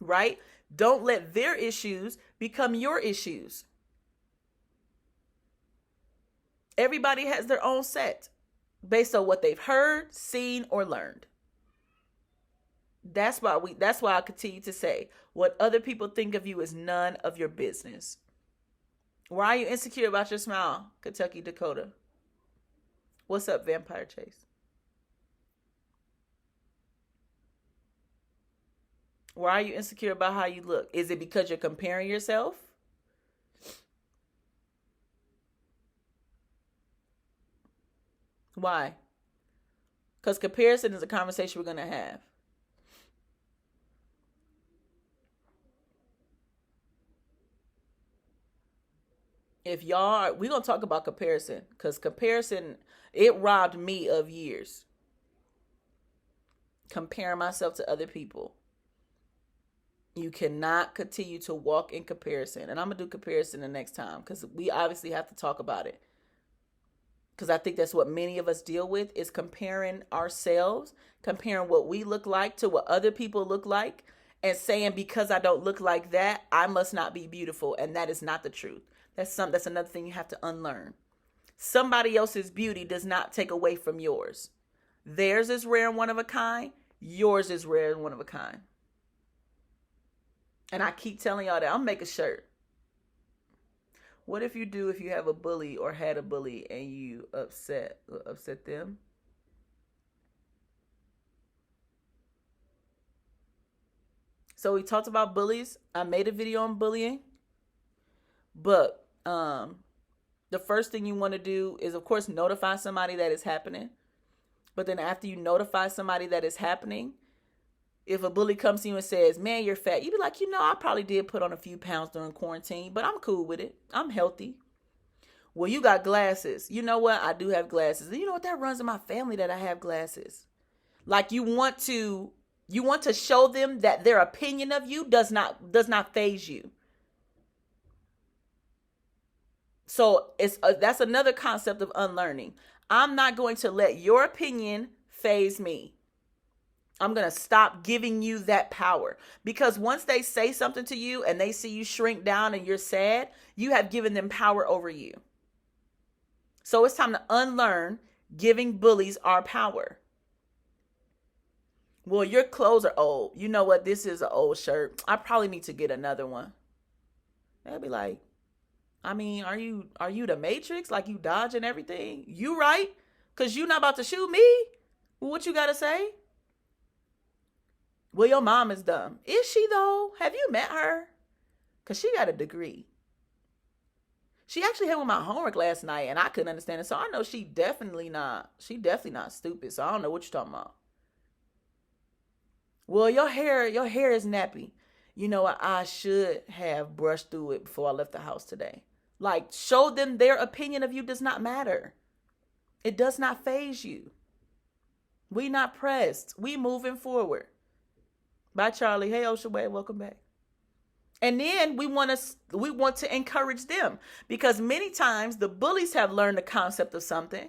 Right? Don't let their issues become your issues. Everybody has their own set based on what they've heard, seen, or learned. That's why I continue to say, what other people think of you is none of your business. Why are you insecure about your smile, Kentucky Dakota? What's up, Vampire Chase? Why are you insecure about how you look? Is it because you're comparing yourself? Why? Because comparison is a conversation we're going to have. If y'all, we're going to talk about comparison, because comparison, it robbed me of years. Comparing myself to other people. You cannot continue to walk in comparison. And I'm going to do comparison the next time, because we obviously have to talk about it. Because I think that's what many of us deal with, is comparing ourselves, comparing what we look like to what other people look like, and saying, because I don't look like that, I must not be beautiful. And that is not the truth. That's another thing you have to unlearn. Somebody else's beauty does not take away from yours. Theirs is rare and one of a kind. Yours is rare and one of a kind. And I keep telling y'all that. I'll make a shirt. What if you have a bully or had a bully and you upset them? So we talked about bullies. I made a video on bullying. But the first thing you want to do is, of course, notify somebody that it's happening. But then after you notify somebody that it's happening, if a bully comes to you and says, man, you're fat, you be like, I probably did put on a few pounds during quarantine, but I'm cool with it. I'm healthy. Well, you got glasses. You know what? I do have glasses. And you know what? That runs in my family that I have glasses. Like, you want to show them that their opinion of you does not faze you. So that's another concept of unlearning. I'm not going to let your opinion faze me. I'm going to stop giving you that power, because once they say something to you and they see you shrink down and you're sad, you have given them power over you. So it's time to unlearn giving bullies our power. Well, your clothes are old. You know what? This is an old shirt. I probably need to get another one. They'll be like, I mean, are you the Matrix? Like you dodging everything? You right? Cause you not about to shoot me? What you gotta say? Well, your mom is dumb. Is she though? Have you met her? Cause she got a degree. She actually helped with my homework last night and I couldn't understand it. So I know she definitely not stupid. So I don't know what you're talking about. Well, your hair is nappy. You know what? I should have brushed through it before I left the house today. Like, show them their opinion of you does not matter. It does not faze you. We not pressed. We moving forward. Bye, Charlie. Hey, Ocean Way, welcome back. And then we want to encourage them because many times the bullies have learned the concept of something,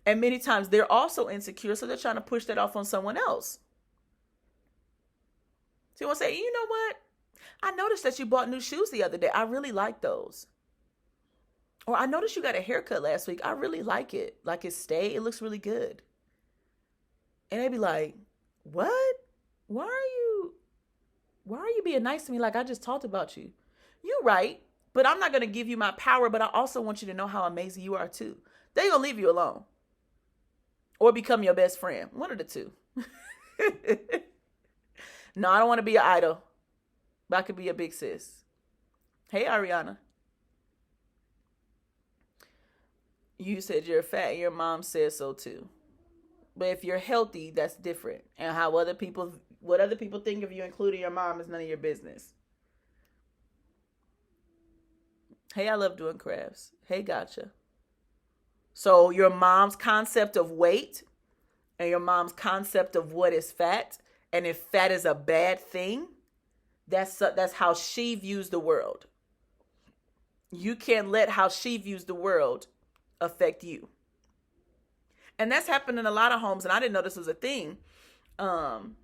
and many times they're also insecure, so they're trying to push that off on someone else. So you want to say, you know what? I noticed that you bought new shoes the other day. I really like those. Or I noticed you got a haircut last week. I really like it. Like it stayed. It looks really good. And they'd be like, what? Why are you being nice to me like I just talked about you? You're right. But I'm not going to give you my power. But I also want you to know how amazing you are too. They're going to leave you alone. Or become your best friend. One of the two. No, I don't want to be an idol. But I could be a big sis. Hey, Ariana. You said you're fat. Your mom says so too. But if you're healthy, that's different. And what other people think of you, including your mom, is none of your business. Hey, I love doing crafts. Hey, gotcha. So your mom's concept of weight and your mom's concept of what is fat, and if fat is a bad thing, that's how she views the world. You can't let how she views the world affect you. And that's happened in a lot of homes, and I didn't know this was a thing. Some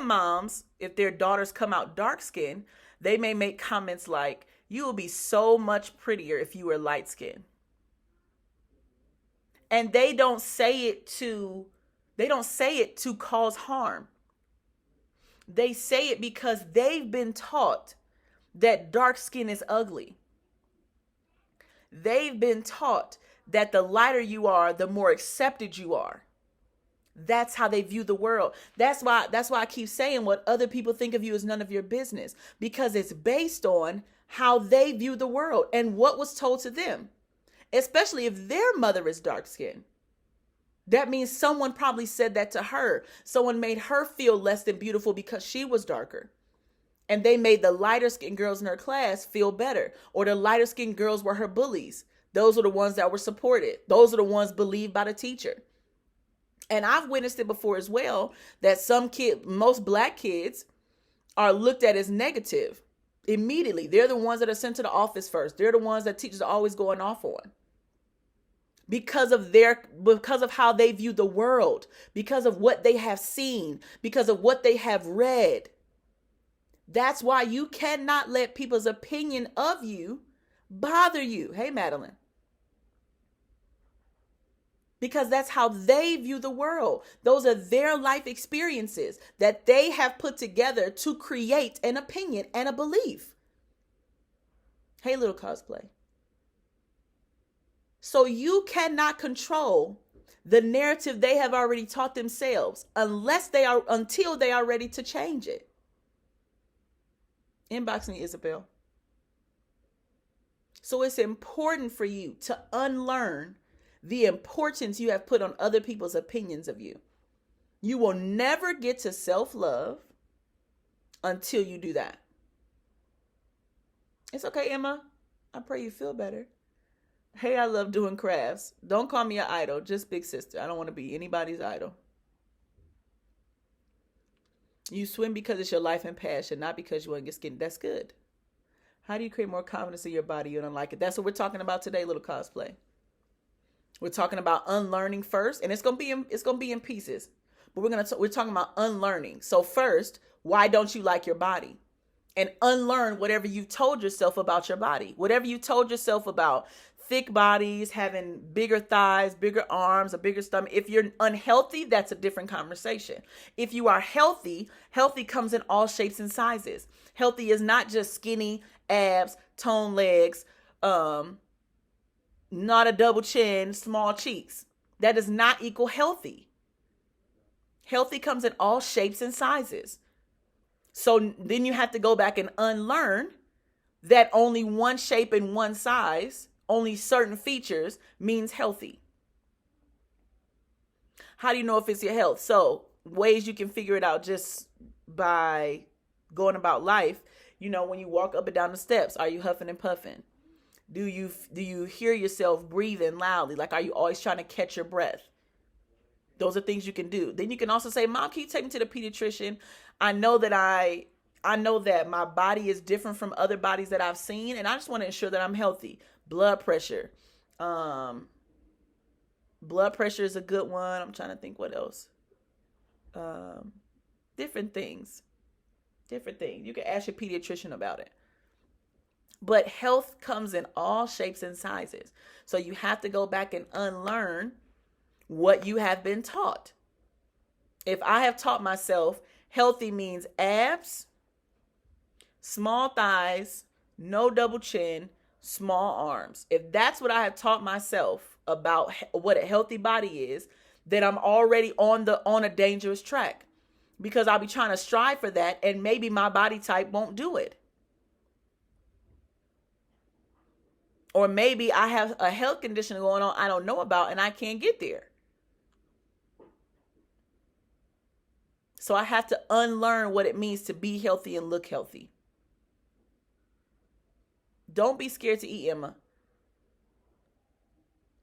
moms, if their daughters come out dark skinned, they may make comments like, you will be so much prettier if you were light skinned. And they don't say it to cause harm. They say it because they've been taught that dark skin is ugly. They've been taught that the lighter you are, the more accepted you are. That's how they view the world. That's why I keep saying what other people think of you is none of your business, because it's based on how they view the world and what was told to them, especially if their mother is dark skinned. That means someone probably said that to her. Someone made her feel less than beautiful because she was darker. And they made the lighter skinned girls in her class feel better. Or the lighter skinned girls were her bullies. Those were the ones that were supported. Those are the ones believed by the teacher. And I've witnessed it before as well, that most black kids are looked at as negative immediately. They're the ones that are sent to the office first. They're the ones that teachers are always going off on. Because of how they view the world, because of what they have seen, because of what they have read. That's why you cannot let people's opinion of you bother you. Hey, Madeline. Because that's how they view the world. Those are their life experiences that they have put together to create an opinion and a belief. Hey, little cosplay. So you cannot control the narrative they have already taught themselves until they are ready to change it. Inbox me, Isabel. So it's important for you to unlearn the importance you have put on other people's opinions of you. You will never get to self-love until you do that. It's okay, Emma. I pray you feel better. Hey, I love doing crafts. Don't call me an idol, just big sister. I don't want to be anybody's idol. You swim because it's your life and passion, not because you want to get skinny. That's good. How do you create more confidence in your body? You don't like it. That's what we're talking about today, little cosplay. We're talking about unlearning first, and it's gonna be in pieces. But we're talking about unlearning. So first, why don't you like your body? and unlearn whatever you told yourself about your body. Whatever you told yourself about thick bodies, having bigger thighs, bigger arms, a bigger stomach. If you're unhealthy, that's a different conversation. If you are healthy, healthy comes in all shapes and sizes. Healthy is not just skinny abs, toned legs, not a double chin, small cheeks. That does not equal healthy. Healthy comes in all shapes and sizes. So then you have to go back and unlearn that only one shape and one size, only certain features means healthy. How do you know if it's your health? So ways you can figure it out just by going about life. You know, when you walk up and down the steps, are you huffing and puffing? Do you hear yourself breathing loudly? Like, are you always trying to catch your breath? Those are things you can do. Then you can also say, Mom, can you take me to the pediatrician? I know that my body is different from other bodies that I've seen, and I just want to ensure that I'm healthy. Blood pressure. Blood pressure is a good one. I'm trying to think what else. Different things. You can ask your pediatrician about it. But health comes in all shapes and sizes. So you have to go back and unlearn what you have been taught. If I have taught myself healthy means abs, small thighs, no double chin, small arms. If that's what I have taught myself about what a healthy body is, then I'm already on a dangerous track, because I'll be trying to strive for that and maybe my body type won't do it. Or maybe I have a health condition going on I don't know about and I can't get there. So I have to unlearn what it means to be healthy and look healthy. Don't be scared to eat, Emma.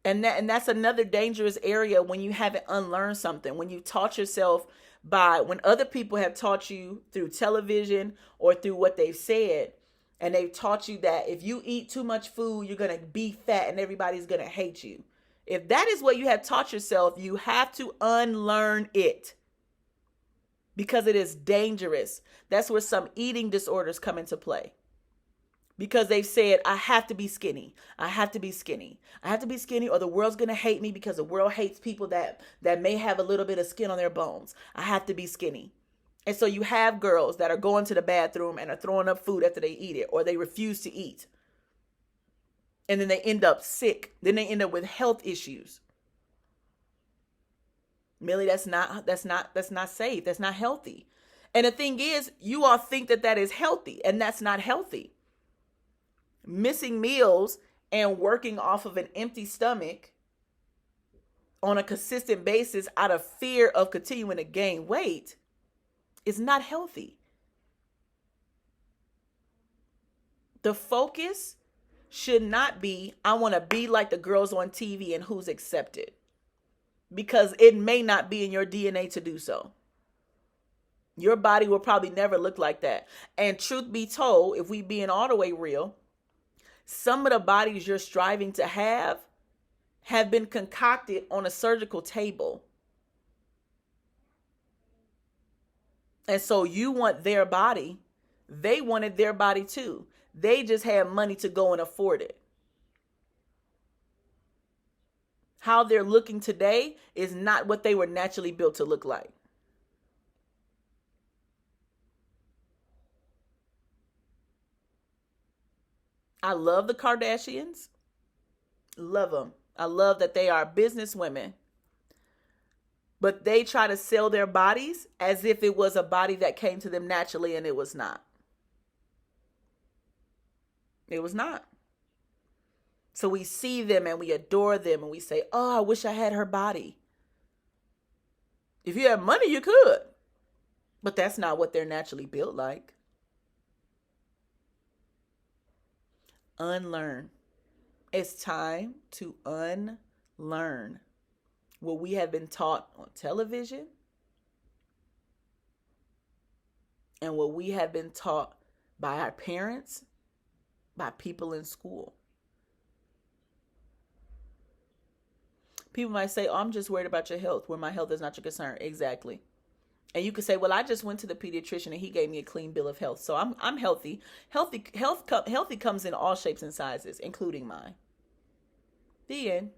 And that's another dangerous area when you haven't unlearned something. When you taught yourself when other people have taught you through television or through what they've said, and they've taught you that if you eat too much food, you're going to be fat and everybody's going to hate you. If that is what you have taught yourself, you have to unlearn it, because it is dangerous. That's where some eating disorders come into play. Because they've said, I have to be skinny. I have to be skinny. I have to be skinny or the world's going to hate me, because the world hates people that may have a little bit of skin on their bones. I have to be skinny. And so you have girls that are going to the bathroom and are throwing up food after they eat it, or they refuse to eat. And then they end up sick. Then they end up with health issues. Millie, that's not safe. That's not healthy. And the thing is, you all think that is healthy, and that's not healthy. Missing meals and working off of an empty stomach on a consistent basis out of fear of continuing to gain weight is not healthy. The focus should not be, I want to be like the girls on TV and who's accepted, because it may not be in your DNA to do so. Your body will probably never look like that. And truth be told, if we being all the way real, some of the bodies you're striving to have been concocted on a surgical table. And so you want their body. They wanted their body too. They just had money to go and afford it. How they're looking today is not what they were naturally built to look like. I love the Kardashians. Love them. I love that they are business women. But they try to sell their bodies as if it was a body that came to them naturally, and it was not. It was not. So we see them and we adore them and we say, oh, I wish I had her body. If you had money, you could. But that's not what they're naturally built like. Unlearn. It's time to unlearn what we have been taught on television and what we have been taught by our parents, by people in school. People might say, oh, I'm just worried about your health, where my health is not your concern. Exactly. And you could say, well, I just went to the pediatrician and he gave me a clean bill of health. So I'm healthy. Healthy comes in all shapes and sizes, including mine. The end.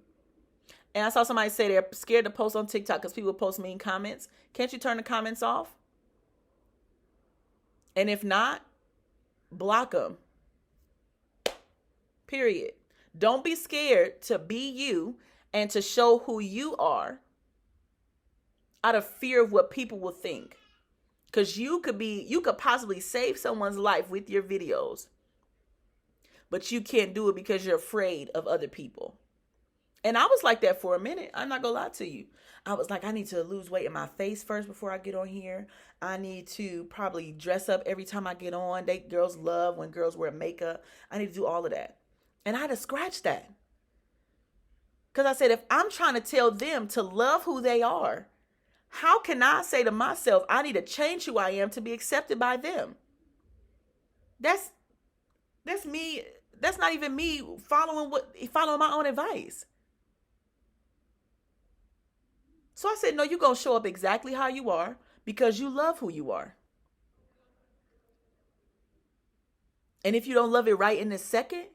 And I saw somebody say they're scared to post on TikTok because people post mean comments. Can't you turn the comments off? And if not, block them. Period. Don't be scared to be you and to show who you are out of fear of what people will think. Because you could possibly save someone's life with your videos, but you can't do it because you're afraid of other people. And I was like that for a minute. I'm not gonna lie to you. I was like, I need to lose weight in my face first before I get on here. I need to probably dress up every time I get on. Girls love when girls wear makeup. I need to do all of that. And I had to scratch that. Because I said, if I'm trying to tell them to love who they are, how can I say to myself, I need to change who I am to be accepted by them? That's me. That's not even me following my own advice. So I said, no, you're going to show up exactly how you are because you love who you are. And if you don't love it right in this second,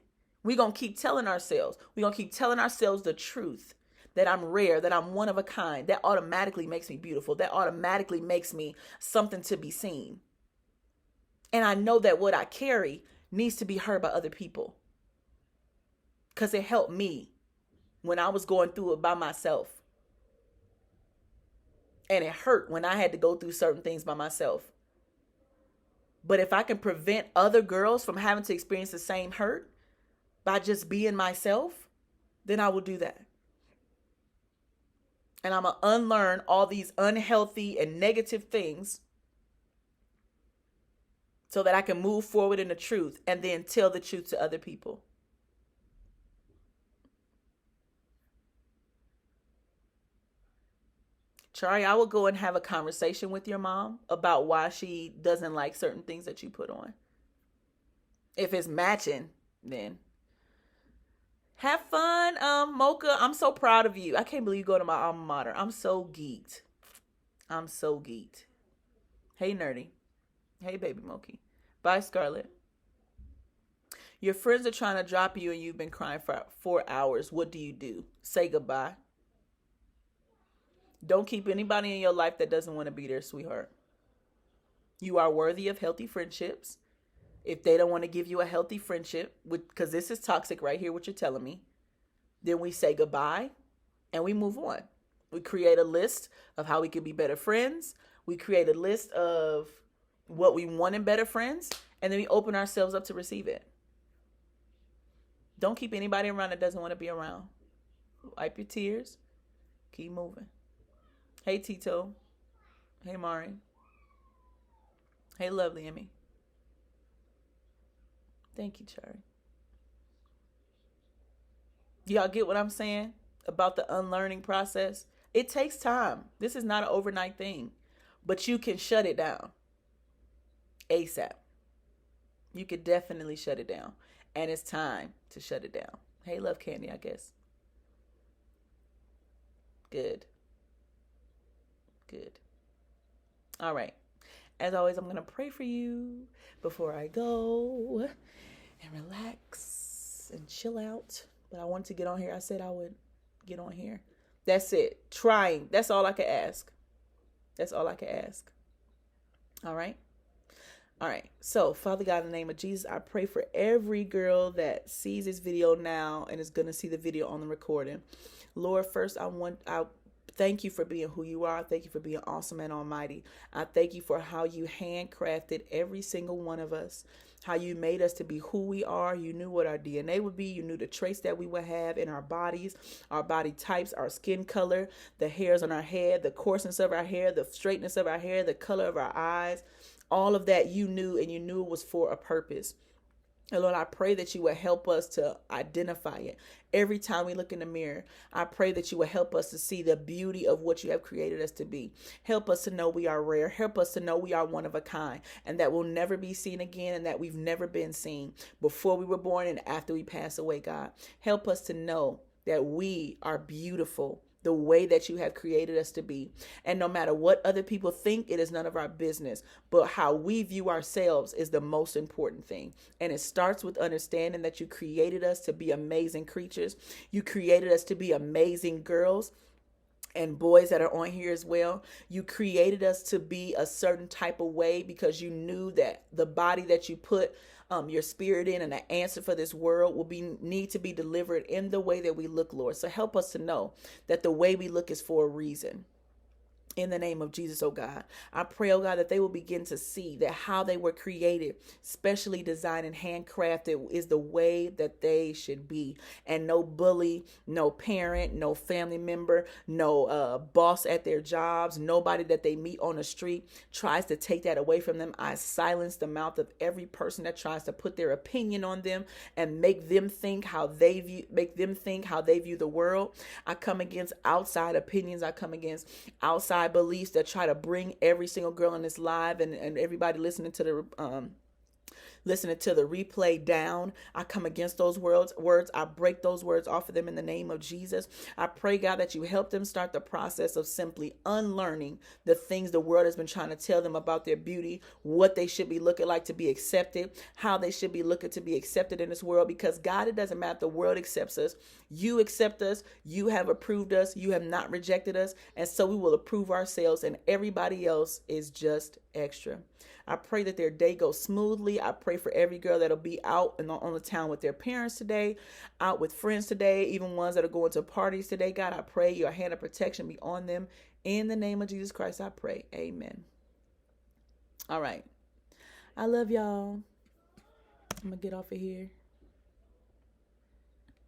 we're going to keep telling ourselves. We're going to keep telling ourselves the truth. That I'm rare, that I'm one of a kind. That automatically makes me beautiful. That automatically makes me something to be seen. And I know that what I carry needs to be heard by other people. Because it helped me when I was going through it by myself. And it hurt when I had to go through certain things by myself. But if I can prevent other girls from having to experience the same hurt by just being myself, then I will do that. And I'm going to unlearn all these unhealthy and negative things so that I can move forward in the truth and then tell the truth to other people. Chari, I will go and have a conversation with your mom about why she doesn't like certain things that you put on. If it's matching, then have fun, Mocha. I'm so proud of you. I can't believe you go to my alma mater. I'm so geeked. Hey, Nerdy. Hey, Baby Moki. Bye, Scarlett. Your friends are trying to drop you and you've been crying for 4 hours. What do you do? Say goodbye. Don't keep anybody in your life that doesn't want to be there, sweetheart. You are worthy of healthy friendships. If they don't want to give you a healthy friendship, because this is toxic right here, what you're telling me, then we say goodbye and we move on. We create a list of how we could be better friends. We create a list of what we want in better friends, and then we open ourselves up to receive it. Don't keep anybody around that doesn't want to be around. Wipe your tears. Keep moving. Hey, Tito. Hey, Mari. Hey, lovely Emmy. Thank you, Cherry. Y'all get what I'm saying about the unlearning process? It takes time. This is not an overnight thing, but you can shut it down ASAP. You could definitely shut it down, and it's time to shut it down. Hey, Love Candy, I guess. Good. All right. As always, I'm going to pray for you before I go and relax and chill out. But I wanted to get on here. I said I would get on here. That's it. Trying. That's all I can ask. All right. So, Father God, in the name of Jesus, I pray for every girl that sees this video now and is going to see the video on the recording. Lord, first, I thank you for being who you are. Thank you for being awesome and almighty. I thank you for how you handcrafted every single one of us, how you made us to be who we are. You knew what our DNA would be. You knew the traits that we would have in our bodies, our body types, our skin color, the hairs on our head, the coarseness of our hair, the straightness of our hair, the color of our eyes. All of that you knew, and you knew it was for a purpose. And Lord, I pray that you will help us to identify it. Every time we look in the mirror, I pray that you will help us to see the beauty of what you have created us to be. Help us to know we are rare. Help us to know we are one of a kind and that we'll never be seen again and that we've never been seen before we were born and after we pass away, God. Help us to know that we are beautiful the way that you have created us to be. And no matter what other people think, it is none of our business. But how we view ourselves is the most important thing. And it starts with understanding that you created us to be amazing creatures. You created us to be amazing girls and boys that are on here as well. You created us to be a certain type of way because you knew that the body that you put your spirit in and the answer for this world will need to be delivered in the way that we look, Lord. So help us to know that the way we look is for a reason. In the name of Jesus, oh God, I pray, oh God, that they will begin to see that how they were created, specially designed and handcrafted, is the way that they should be. And no bully, no parent, no family member, no boss at their jobs, nobody that they meet on the street tries to take that away from them. I silence the mouth of every person that tries to put their opinion on them and make them think how they view the world. I come against outside opinions. I come against outside beliefs that try to bring every single girl in this live and everybody listening to the replay down. I come against those words. I break those words off of them in the name of Jesus. I pray, God, that you help them start the process of simply unlearning the things the world has been trying to tell them about their beauty, what they should be looking like to be accepted, how they should be looking to be accepted in this world. Because, God, it doesn't matter if the world accepts us. You accept us. You have approved us. You have not rejected us. And so we will approve ourselves, and everybody else is just extra. I pray that their day goes smoothly. I pray for every girl that'll be out and on the town with their parents today, out with friends today, even ones that are going to parties today. God, I pray your hand of protection be on them. In the name of Jesus Christ, I pray. Amen. All right. I love y'all. I'm going to get off of here.